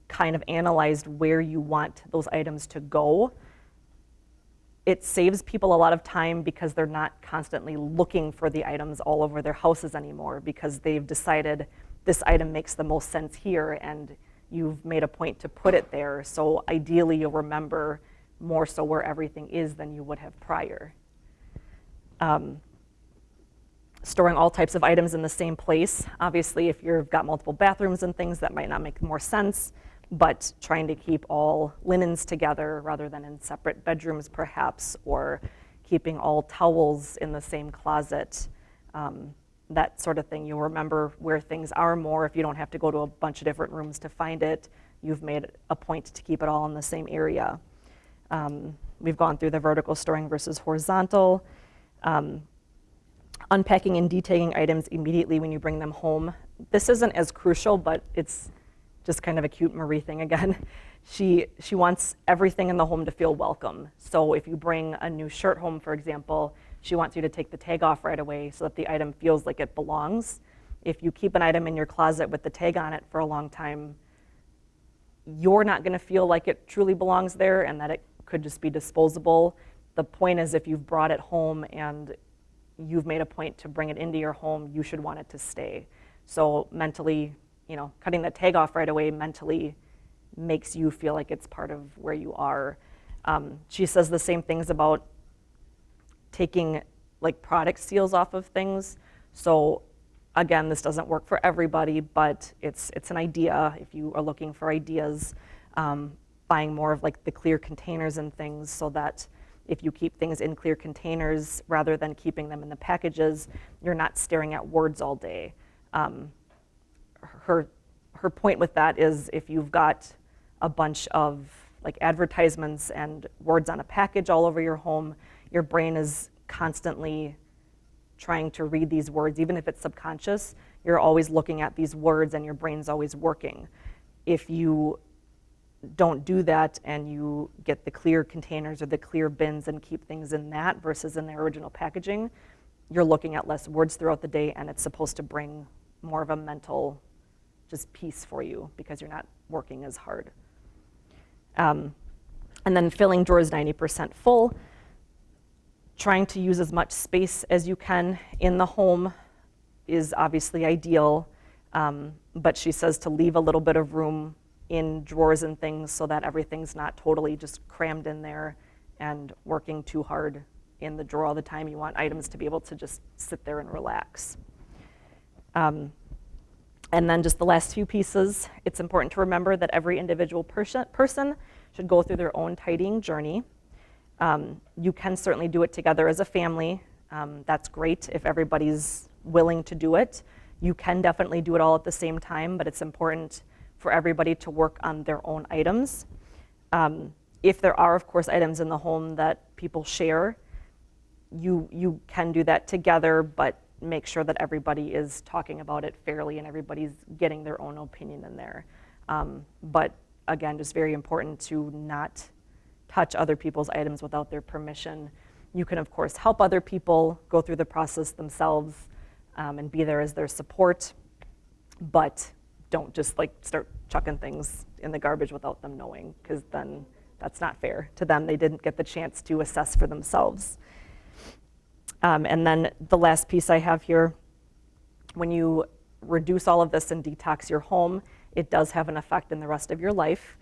kind of analyzed where you want those items to go, it saves people a lot of time because they're not constantly looking for the items all over their houses anymore, because they've decided this item makes the most sense here and you've made a point to put it there. So ideally you'll remember more so where everything is than you would have prior. Storing all types of items in the same place. Obviously, if you've got multiple bathrooms and things, that might not make more sense, but trying to keep all linens together rather than in separate bedrooms perhaps, or keeping all towels in the same closet, that sort of thing. You'll remember where things are more if you don't have to go to a bunch of different rooms to find it. You've made a point to keep it all in the same area. We've gone through the vertical storing versus horizontal. Unpacking and detagging items immediately when you bring them home. This isn't as crucial, but it's just kind of a cute Marie thing again. She wants everything in the home to feel welcome. So if you bring a new shirt home, for example, she wants you to take the tag off right away so that the item feels like it belongs. If you keep an item in your closet with the tag on it for a long time, you're not going to feel like it truly belongs there and that it could just be disposable. The point is, if you've brought it home and you've made a point to bring it into your home, you should want it to stay. So mentally, cutting the tag off right away mentally makes you feel like it's part of where you are. She says the same things about taking like product seals off of things. So again, this doesn't work for everybody, but it's an idea if you are looking for ideas. Buying more of like the clear containers and things, so that if you keep things in clear containers rather than keeping them in the packages, you're not staring at words all day. Her point with that is if you've got a bunch of like advertisements and words on a package all over your home, your brain is constantly trying to read these words. Even if it's subconscious, you're always looking at these words and your brain's always working. If you don't do that and you get the clear containers or the clear bins and keep things in that versus in their original packaging, you're looking at less words throughout the day, and it's supposed to bring more of a mental just peace for you because you're not working as hard. And then filling drawers 90% full, trying to use as much space as you can in the home is obviously ideal, but she says to leave a little bit of room in drawers and things so that everything's not totally just crammed in there and working too hard in the drawer all the time. You want items to be able to just sit there and relax. And then just the last few pieces, it's important to remember that every individual person should go through their own tidying journey. You can certainly do it together as a family. That's great if everybody's willing to do it. You can definitely do it all at the same time, but it's important for everybody to work on their own items. If there are, of course, items in the home that people share, you can do that together, but make sure that everybody is talking about it fairly and everybody's getting their own opinion in there. But again, just very important to not touch other people's items without their permission. You can, of course, help other people go through the process themselves and be there as their support, but don't just like start chucking things in the garbage without them knowing, because then that's not fair to them. They didn't get the chance to assess for themselves. And then the last piece I have here, when you reduce all of this and detox your home, it does have an effect in the rest of your life.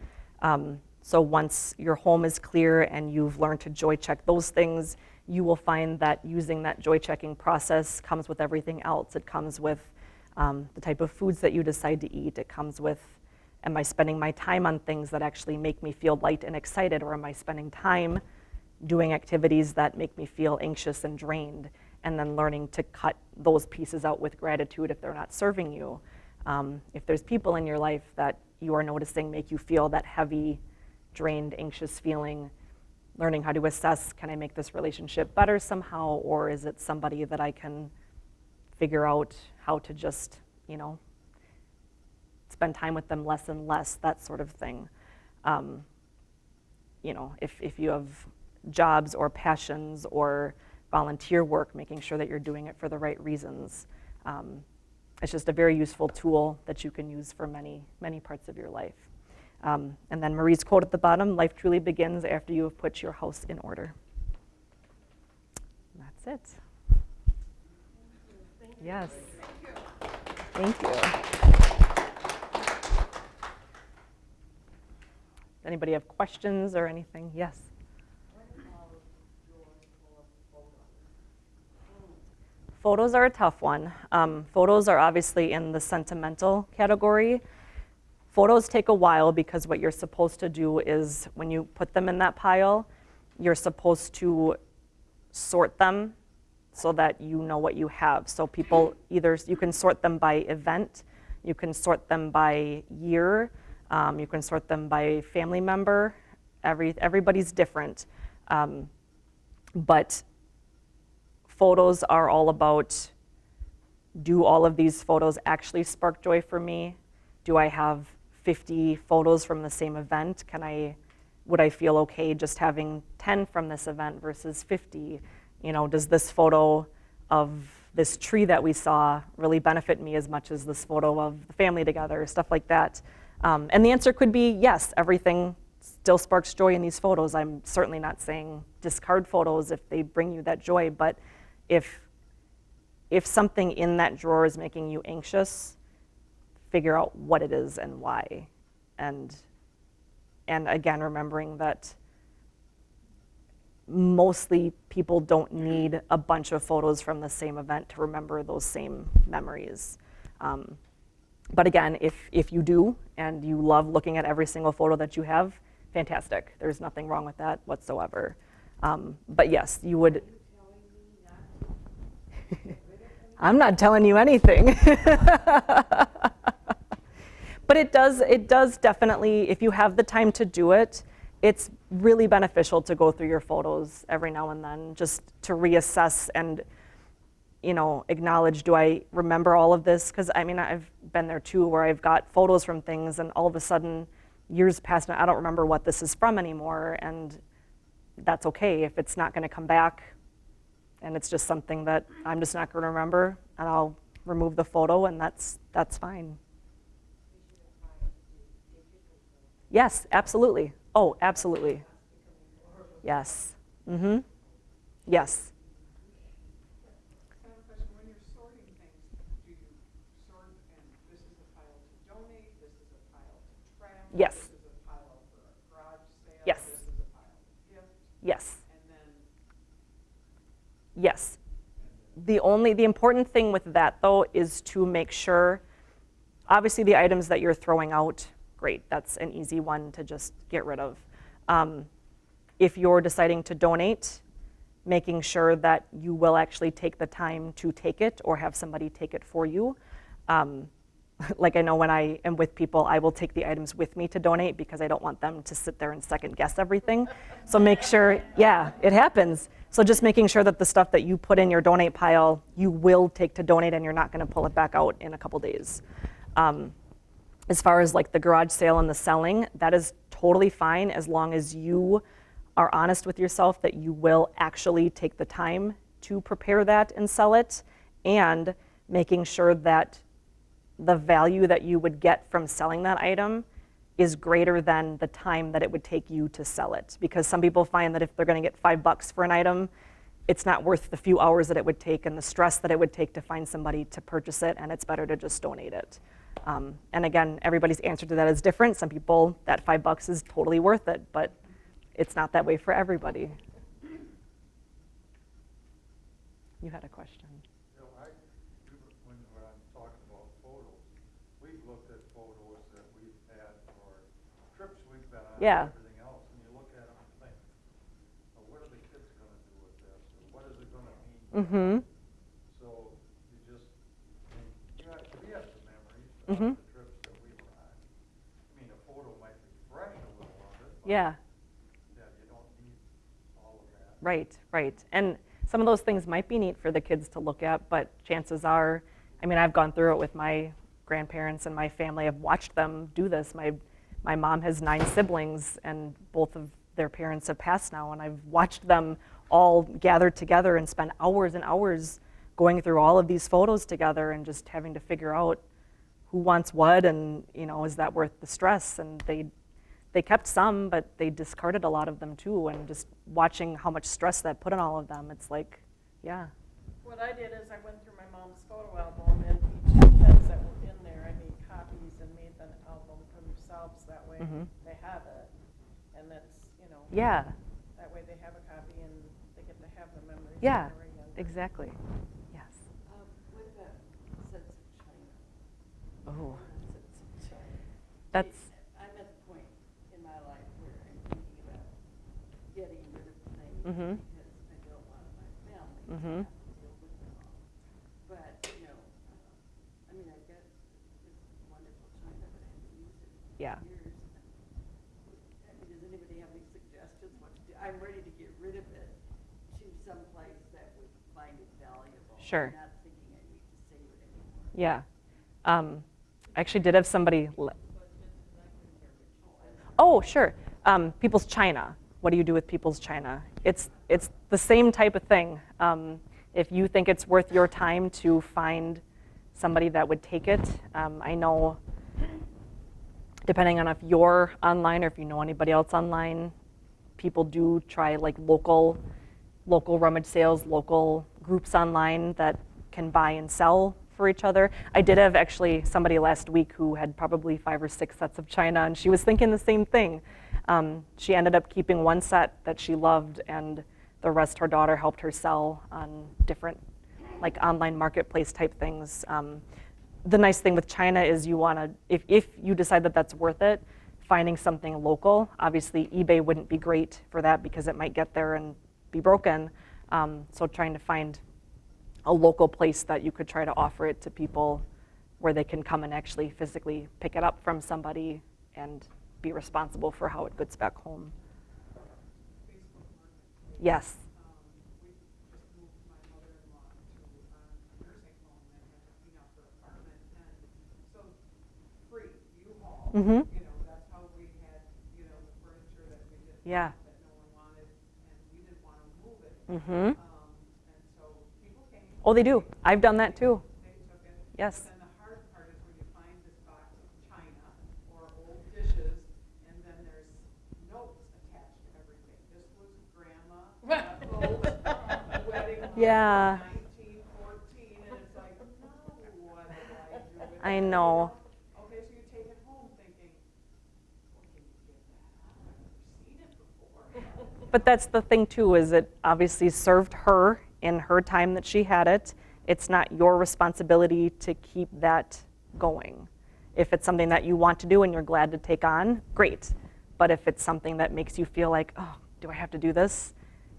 So once your home is clear and you've learned to joy check those things, you will find that using that joy checking process comes with everything else. It comes with the type of foods that you decide to eat. It comes with, am I spending my time on things that actually make me feel light and excited, or am I spending time doing activities that make me feel anxious and drained, and then learning to cut those pieces out with gratitude if they're not serving you. If there's people in your life that you are noticing make you feel that heavy, drained, anxious feeling, learning how to assess, can I make this relationship better somehow, or is it somebody that I can figure out how to just, spend time with them less and less, that sort of thing. If you have jobs or passions or volunteer work, making sure that you're doing it for the right reasons. It's just a very useful tool that you can use for many, many parts of your life. And then Marie's quote at the bottom, life truly begins after you have put your house in order. And that's it. Yes. Thank you. Anybody have questions or anything? Yes. Photos are a tough one. Photos are obviously in the sentimental category. Photos take a while because what you're supposed to do is when you put them in that pile, you're supposed to sort them so that you know what you have. So people either, you can sort them by event, you can sort them by year, you can sort them by family member. Everybody's different. But photos are all about, do all of these photos actually spark joy for me? Do I have 50 photos from the same event? Would I feel okay just having 10 from this event versus 50? Does this photo of this tree that we saw really benefit me as much as this photo of the family together, stuff like that? And the answer could be yes, everything still sparks joy in these photos. I'm certainly not saying discard photos if they bring you that joy, but if something in that drawer is making you anxious, figure out what it is and why. And again, remembering that mostly people don't need a bunch of photos from the same event to remember those same memories. But again, if you do and you love looking at every single photo that you have, fantastic. There's nothing wrong with that whatsoever. But yes, you would. I'm not telling you anything. But it does definitely, if you have the time to do it, it's really beneficial to go through your photos every now and then, just to reassess and, acknowledge, do I remember all of this? Because I've been there too, where I've got photos from things and all of a sudden years pass and I don't remember what this is from anymore, and that's okay if it's not going to come back and it's just something that I'm just not going to remember, and I'll remove the photo, and that's fine. Yes, absolutely. Oh, absolutely. Yes. Mm-hmm. Yes. I have a question. When you're sorting things, do you sort and this is a pile to donate, this is a pile to trash, Yes. this is a pile for a garage sale, Yes. this is a pile for gift, Yes. and then Yes. The important thing with that, though, is to make sure, obviously the items that you're throwing out, great, that's an easy one to just get rid of. If you're deciding to donate, making sure that you will actually take the time to take it or have somebody take it for you. Like I know when I am with people, I will take the items with me to donate because I don't want them to sit there and second guess everything. So make sure, yeah, it happens. So just making sure that the stuff that you put in your donate pile, you will take to donate and you're not gonna pull it back out in a couple days. As far as like the garage sale and the selling, that is totally fine as long as you are honest with yourself that you will actually take the time to prepare that and sell it, and making sure that the value that you would get from selling that item is greater than the time that it would take you to sell it. Because some people find that if they're gonna get $5 for an item, it's not worth the few hours that it would take and the stress that it would take to find somebody to purchase it, and it's better to just donate it. And again, everybody's answer to that is different. Some people, that $5 is totally worth it, but it's not that way for everybody. You had a question. When I'm talking about photos, we've looked at photos that we've had for trips we've been on Yeah. and everything else, and you look at them and think, well, what are the kids gonna do with this, or what is it gonna mean? Mm-hmm. So you just, we have some memories Mm-hmm. of the trips that we were on. I mean, a photo might refresh a little of it, but Yeah. yeah, you don't need all of that. Right, right. And some of those things might be neat for the kids to look at, but chances are, I mean, I've gone through it with my grandparents and my family. I've watched them do this. My mom has 9 siblings, and both of their parents have passed now, and I've watched them all gather together and spend hours and hours going through all of these photos together and just having to figure out who wants what, and is that worth the stress? And they kept some, but they discarded a lot of them too, and just watching how much stress that put on all of them, it's like, yeah. What I did is I went through my mom's photo album, and each of the kids that were in there, I made copies and made an album for themselves. That way they have it, and that's, Yeah, that way they have a copy and they get to have the memories. yeah, when they were younger. exactly, yes. With the sense of China. Oh, Sense of China. that's, I'm at the point in my life where I'm thinking about getting rid of things Mhm. because I don't want my family Mhm. to have to deal with them all. But, I mean, I've got this wonderful China, but I haven't used it in Yeah. years. I mean, does anybody have any suggestions what to do? I'm ready to get rid of it to some place that would find it valuable. Sure. I'm not thinking I need to save it anymore. yeah. I actually did have somebody, oh, sure. People's china. What do you do with people's china? It's the same type of thing. If you think it's worth your time to find somebody that would take it, I know, depending on if you're online or if you know anybody else online, people do try like local rummage sales, local groups online that can buy and sell for each other. I did have actually somebody last week who had probably 5 or 6 sets of china, and she was thinking the same thing. She ended up keeping one set that she loved, and the rest her daughter helped her sell on different like online marketplace type things. The nice thing with china is you want to, if you decide that that's worth it, finding something local. Obviously eBay wouldn't be great for that because it might get there and be broken. So trying to find a local place that you could try to offer it to people where they can come and actually physically pick it up from somebody and be responsible for how it gets back home. Facebook Marketplace. Yes. We just moved my mother-in-law to a nursing home and had to clean out her apartment, and so free, U-Haul. Mhm. That's how we had, the furniture that we didn't Yeah. want, that no one wanted, and we didn't want to move it. Mhm. And so people came. Oh, they do. I've done that too. They took it. Yes. But then the hard part is when you find this box of china or old dishes, and then there's notes attached to everything. This was grandma, wedding Yeah. 1914, and it's like, no, what do I do with I that? know. Okay, so you take it home thinking, well, can you get that out? I've never seen it before. But that's the thing too, is it obviously served her in her time that she had it. It's not your responsibility to keep that going. If it's something that you want to do and you're glad to take on, great. But if it's something that makes you feel like, oh, do I have to do this?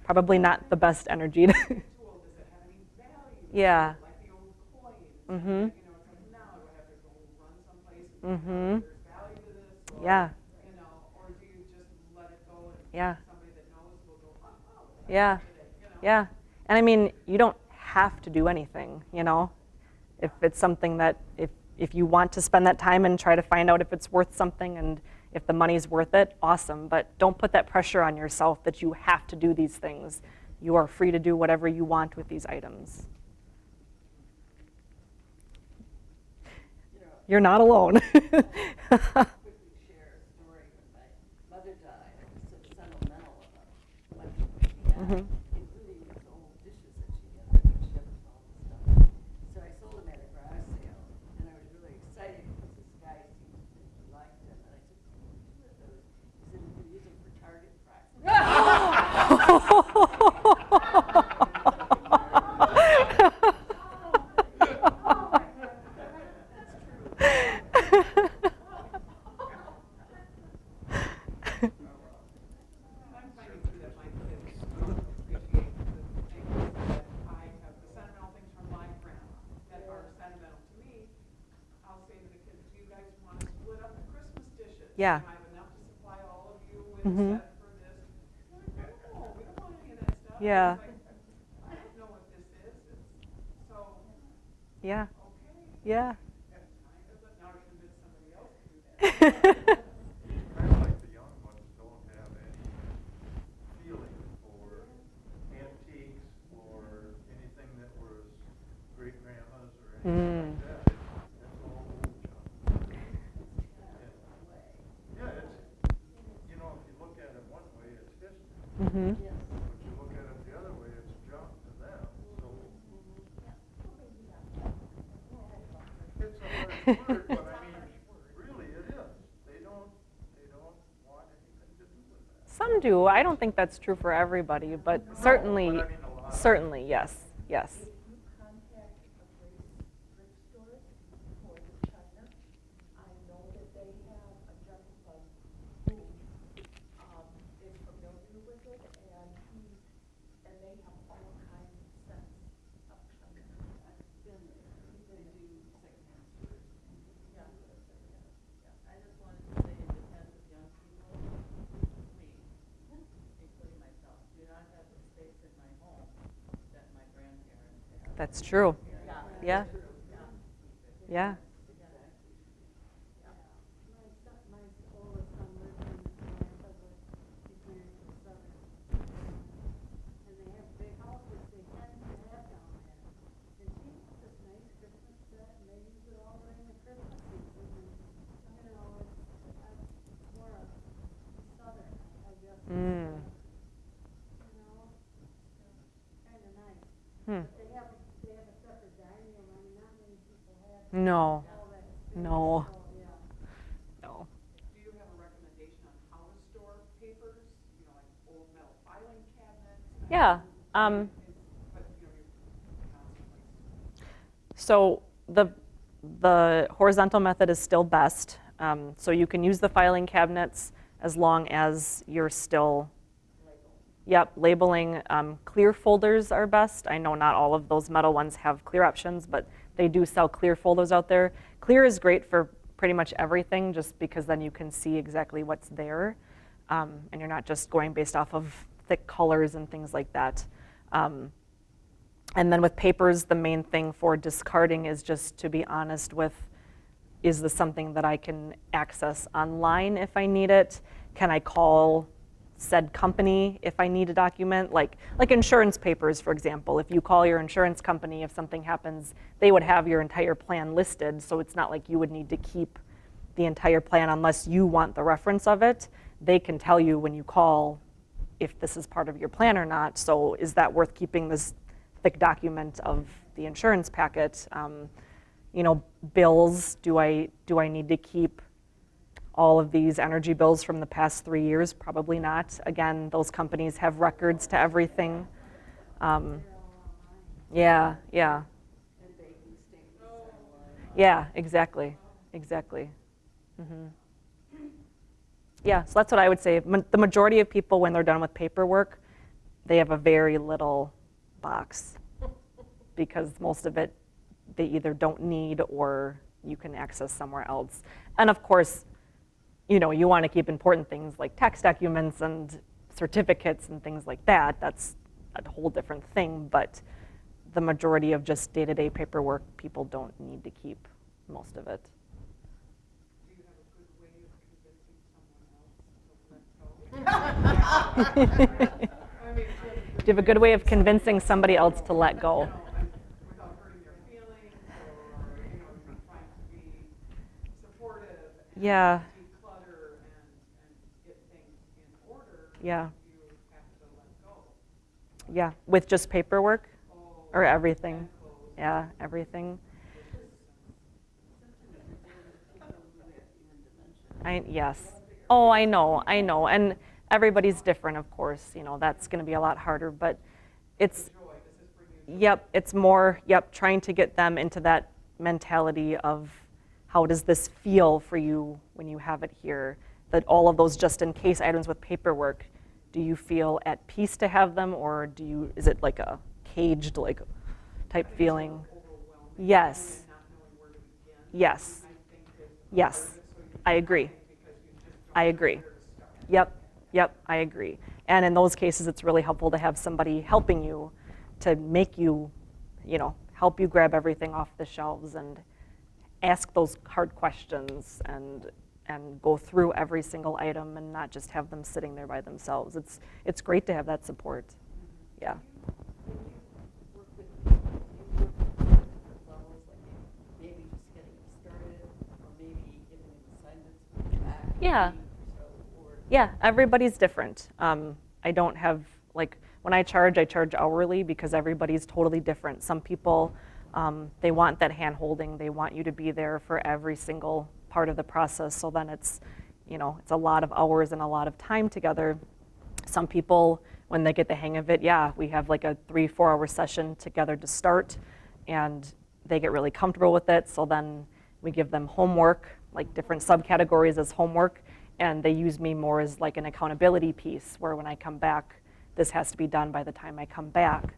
probably not the best energy to, tool, does it have any value? yeah. Like the old coin. Mhm. You know, it's like, now do I have to go run someplace and Mhm. figure out if there's value to this? Or, Yeah. you know, or do you just let it go and Yeah. somebody that knows will go, oh, Yeah. today, you know? Yeah. And I mean, you don't have to do anything, you know? If it's something that, if you want to spend that time and try to find out if it's worth something and if the money's worth it, awesome. But don't put that pressure on yourself that you have to do these things. You are free to do whatever you want with these items. You're not alone. Quickly share a story. When my mother died, I was so sentimental about much of what she had, Mhm. including these old dishes that she had that were shipped and all this stuff. So I sold them at a garage sale, and I was really excited because this guy seemed to think he liked them. And I said, "Oh, two of those." He said, "You can use them for target practice." I'm finding too that my kids appreciate the things that I have, the sentimental things from my grandma that are sentimental to me. I'll say to the kids, do you guys want to split up the Christmas dishes? Yeah. I have enough to supply all of you with Mhm. a set for this. They're like, no, we don't want any of that stuff. Yeah. It's like, I don't know what this is. It's so, Yeah. okay. Yeah. Kind of, but now to convince somebody else to do that. Kind of like the young ones don't have any feeling for antiques or anything that was great grandma's or anything like that. It's all old junk. Yeah, it's, you know, if you look at it one way, it's history. Mhm. But you look at it the other way, it's junk to them. So it's a harsh word, but I mean, really it is. They don't want anything to do with that. Some do. I don't think that's true for everybody, but certainly, but I mean a lot. certainly, yes, yes. If you contact a thrift store for the china, I know that they have a gentleman who is familiar with it, and they have all kinds of sets of china. I've been there. They do secondhand stores. Yeah, yeah. I just wanted to say, in defense of young people, we, including myself, do not have the space in my home that my grandparents had. That's true. Yeah. Yeah. Yeah. My oldest son lives in Southwood, he's married to a Southerner. And they have a big house, which they tend to have down there. And she has this nice Christmas set, and they use it all during the Christmas season. And, you know, it's more a Southern, I guess. Mm. You know, kind of nice. Hmm. But they have a separate dining room, I mean, not many people have No. all that space. No. So, yeah. No. Do you have a recommendation on how to store papers? You know, like old metal filing cabinets? Yeah. But, you know, you're constantly. So the horizontal method is still best. So you can use the filing cabinets as long as you're still. Yep, labeling. Clear folders are best. I know not all of those metal ones have clear options, but they do sell clear folders out there. Clear is great for pretty much everything, just because then you can see exactly what's there, and you're not just going based off of thick colors and things like that. And then with papers, the main thing for discarding is just to be honest with, is this something that I can access online if I need it? Can I call said company if I need a document? Like insurance papers, for example. If you call your insurance company, if something happens, they would have your entire plan listed, so it's not like you would need to keep the entire plan unless you want the reference of it. They can tell you when you call if this is part of your plan or not, so is that worth keeping this thick document of the insurance packet? You know, bills, do I need to keep all of these energy bills from the past 3 years? Probably not. Again, those companies have records to everything. Yeah, yeah. And banking statements online. Yeah, exactly, exactly. Yeah, so that's what I would say. The majority of people, when they're done with paperwork, they have a very little box because most of it they either don't need or you can access somewhere else. And of course, you know, you want to keep important things like tax documents and certificates and things like that. That's a whole different thing, but the majority of just day-to-day paperwork, people don't need to keep most of it. Do you have a good way of convincing someone else to let go? I mean, Do you have a good way of convincing somebody else to let go? and without hurting their feelings, or, you know, you're trying to be supportive and Yeah. declutter and get things in order. Yeah. You have to let go. Yeah, with just paperwork Oh, or everything? and clothes. Yeah, everything. Yes. Oh, I know. And everybody's different, of course. You know, that's going to be a lot harder, but it's, Joy, does this bring you joy? yep, it's more, yep, trying to get them into that mentality of how does this feel for you when you have it here? That all of those just in case items with paperwork, do you feel at peace to have them, or is it like a caged like type feeling? Overwhelming. Yes. And not knowing where to begin. Yes. I think is part Yes. of it, so you I keep agree. going because you just don't I know agree. where to start. Yep, I agree. And in those cases, it's really helpful to have somebody helping you to make you, you know, help you grab everything off the shelves and ask those hard questions and go through every single item and not just have them sitting there by themselves. It's great to have that support. Yeah. When you work with people, do you work at different levels, like maybe just getting started, or maybe giving them assignments back? Yeah. Or Yeah, everybody's different. I don't have, like, when I charge hourly because everybody's totally different. Some people, they want that hand holding. They want you to be there for every single part of the process. So then it's, you know, it's a lot of hours and a lot of time together. Some people, when they get the hang of it, yeah, we have like a 3-4 hour session together to start, and they get really comfortable with it. So then we give them homework, like different subcategories as homework, and they use me more as like an accountability piece where when I come back, this has to be done by the time I come back.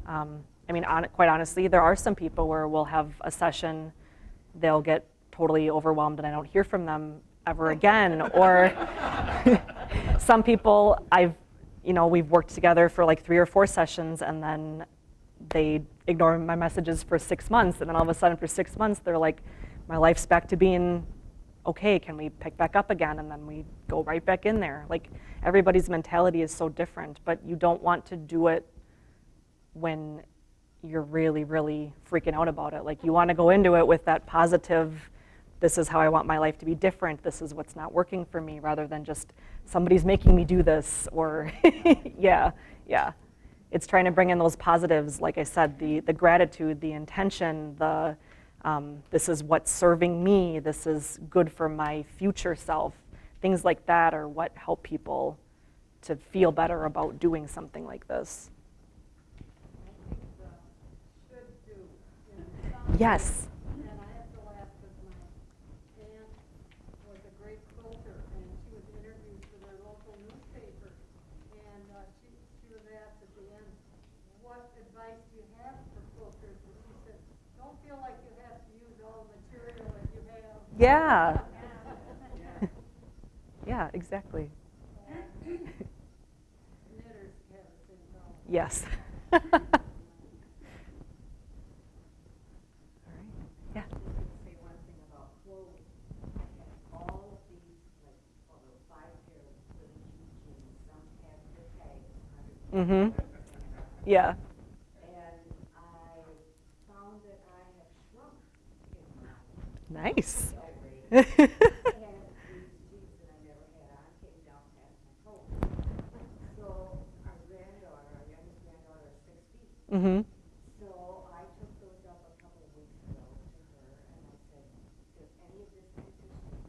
I mean, quite honestly, there are some people where we'll have a session, they'll get totally overwhelmed and I don't hear from them ever again. Or some people we've worked together for like 3 or 4 sessions and then they ignore my messages for 6 months, and then all of a sudden for 6 months they're like, my life's back to being okay, can we pick back up again? And then we go right back in there. Like, everybody's mentality is so different, but you don't want to do it when you're really, really freaking out about it. Like, you want to go into it with that positive, this is how I want my life to be different, this is what's not working for me, rather than just somebody's making me do this, or yeah. It's trying to bring in those positives, like I said, the gratitude, the intention, this is what's serving me, this is good for my future self. Things like that are what help people to feel better about doing something like this. I think the should do in some Yes. ways, and I have to laugh because my aunt was a great quilter, and she was interviewed for their local newspaper, and she was asked at the end, what advice do you have for quilters? And she said, don't feel like you have to use all the material that you have. Yeah. Yeah, exactly. Knitters have the same problem. Yes. Yeah. I was just gonna say one thing about clothes. I had all of these, like, well, there were 5 pairs of really cute jeans. Some had the tags on it. Yeah. And I found that I have shrunk in my Nice. belt rate. And these jeans that I never had on came down past my toes. So our granddaughter, our youngest granddaughter, is 6 feet. Mm-hmm. So I took those up a couple of weeks ago to her, and I said, does any of this interest you?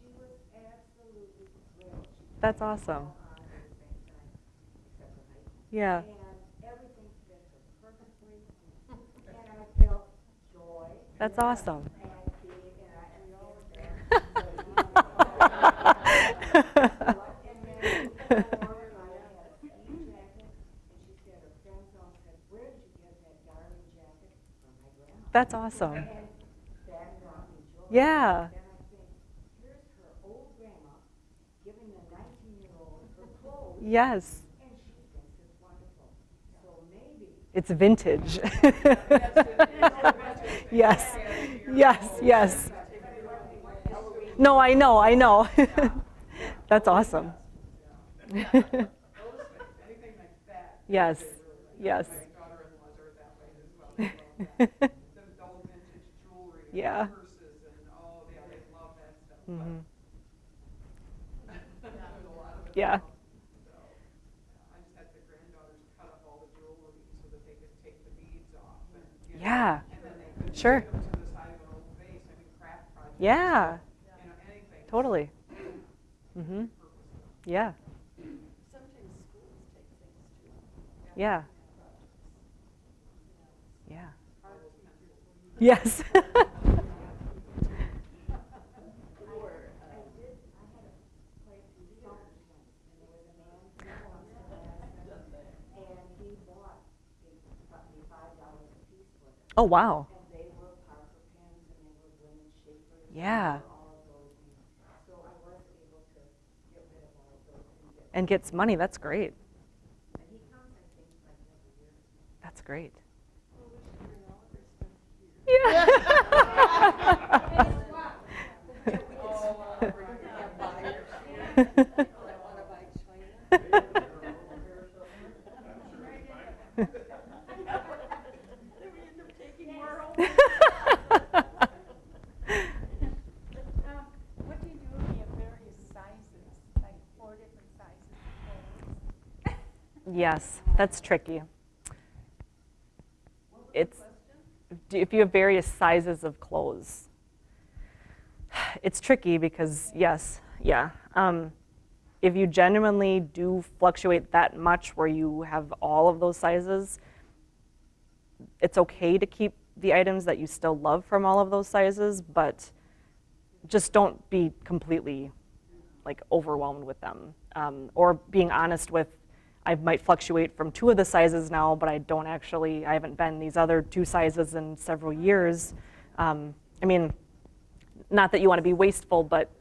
She was absolutely thrilled. She could That's put them awesome. all on at the same time, except for height. Yeah. And everything fit her perfectly, and I felt joy. That's awesome. And we always and then before I had a ski jacket, and That's awesome. And that brought me joy. Yeah. Then I think, here's her old grandma giving a 19-year-old her clothes. Yes. And she thinks it's wonderful. So maybe. It's vintage. Yes. Yes. Yes. No, I know. That's awesome. Those things, anything like that. Yes. they really like. Yes. My daughter-in-laws are that way as well. They love that. The old vintage jewelry and Yeah. purses and, oh, yeah, they love that stuff. Mhm. But there's a lot of it. Yeah. So, I just had the granddaughters cut up all the jewelry so that they could take the beads off and, you know, Yeah. and then they could Sure. stick them to the side of an old vase. I mean, craft projects. Yeah. You know, anything. Totally. Mhm. Yeah. Sometimes schools take things too. Yeah. Projects. Yeah. Arts, pencils. Yes. Or, I had a quite a few summers once, and there was a man who wants to last them, and he bought probably $5 a piece for them. Oh, wow. And they were Parker pens, and they were Glenn Shapers. Yeah. And all of those things. So I was able to get rid of all of those and get. And gets money. That's great. And he comes, I think, like every year. That's great. well, we should bring all of our stuff here. Yeah. I wanna buy China. Then we end up taking more home. What do you do if you have various sizes, like 4 different sizes of clothes? Yes, that's tricky. It's if you have various sizes of clothes. It's tricky because yes, yeah. If you genuinely do fluctuate that much where you have all of those sizes, it's okay to keep the items that you still love from all of those sizes, but just don't be completely like overwhelmed with them. Or being honest with, I might fluctuate from 2 of the sizes now, but I haven't been these other 2 sizes in several years. I mean, not that you want to be wasteful, but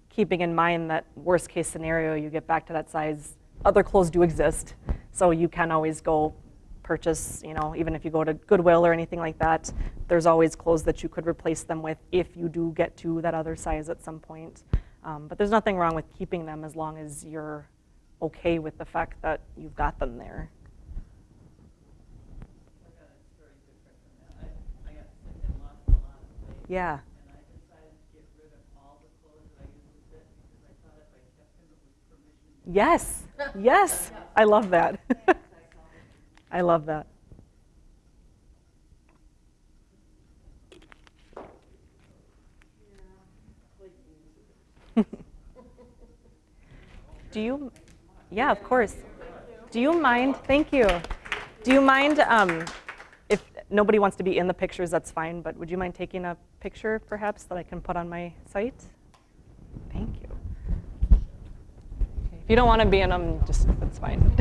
keeping in mind that worst case scenario, you get back to that size, other clothes do exist. So you can always go purchase, even if you go to Goodwill or anything like that, there's always clothes that you could replace them with if you do get to that other size at some point. But there's nothing wrong with keeping them as long as you're okay with the fact that you've got them there. It's very different from that. I got sick and lost a lot of weight. Yeah. And I decided to get rid of all the clothes that I used to fit because I thought if I kept them, it was permission. Yes. Yes. I love that. I love that. Yeah, of course. Do you mind, thank you. Do you mind, if nobody wants to be in the pictures, that's fine, but would you mind taking a picture perhaps that I can put on my site? Thank you. Okay, if you don't want to be in them, that's fine.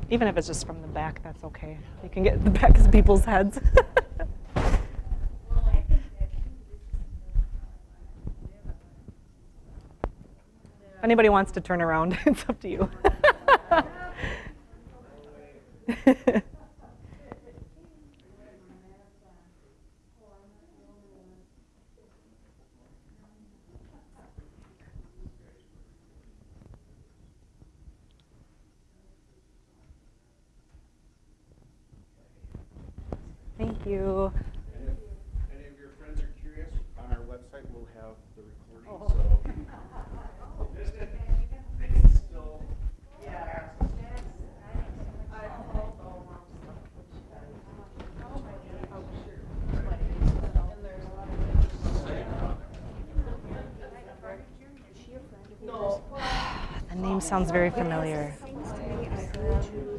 Even if it's just from the back, that's okay. You can get the back of people's heads. If anybody wants to turn around, it's up to you. Thank you. And if any of your friends are curious, on our website we'll have the recording, so. They can still access it. The name sounds very familiar. Seems to me I heard you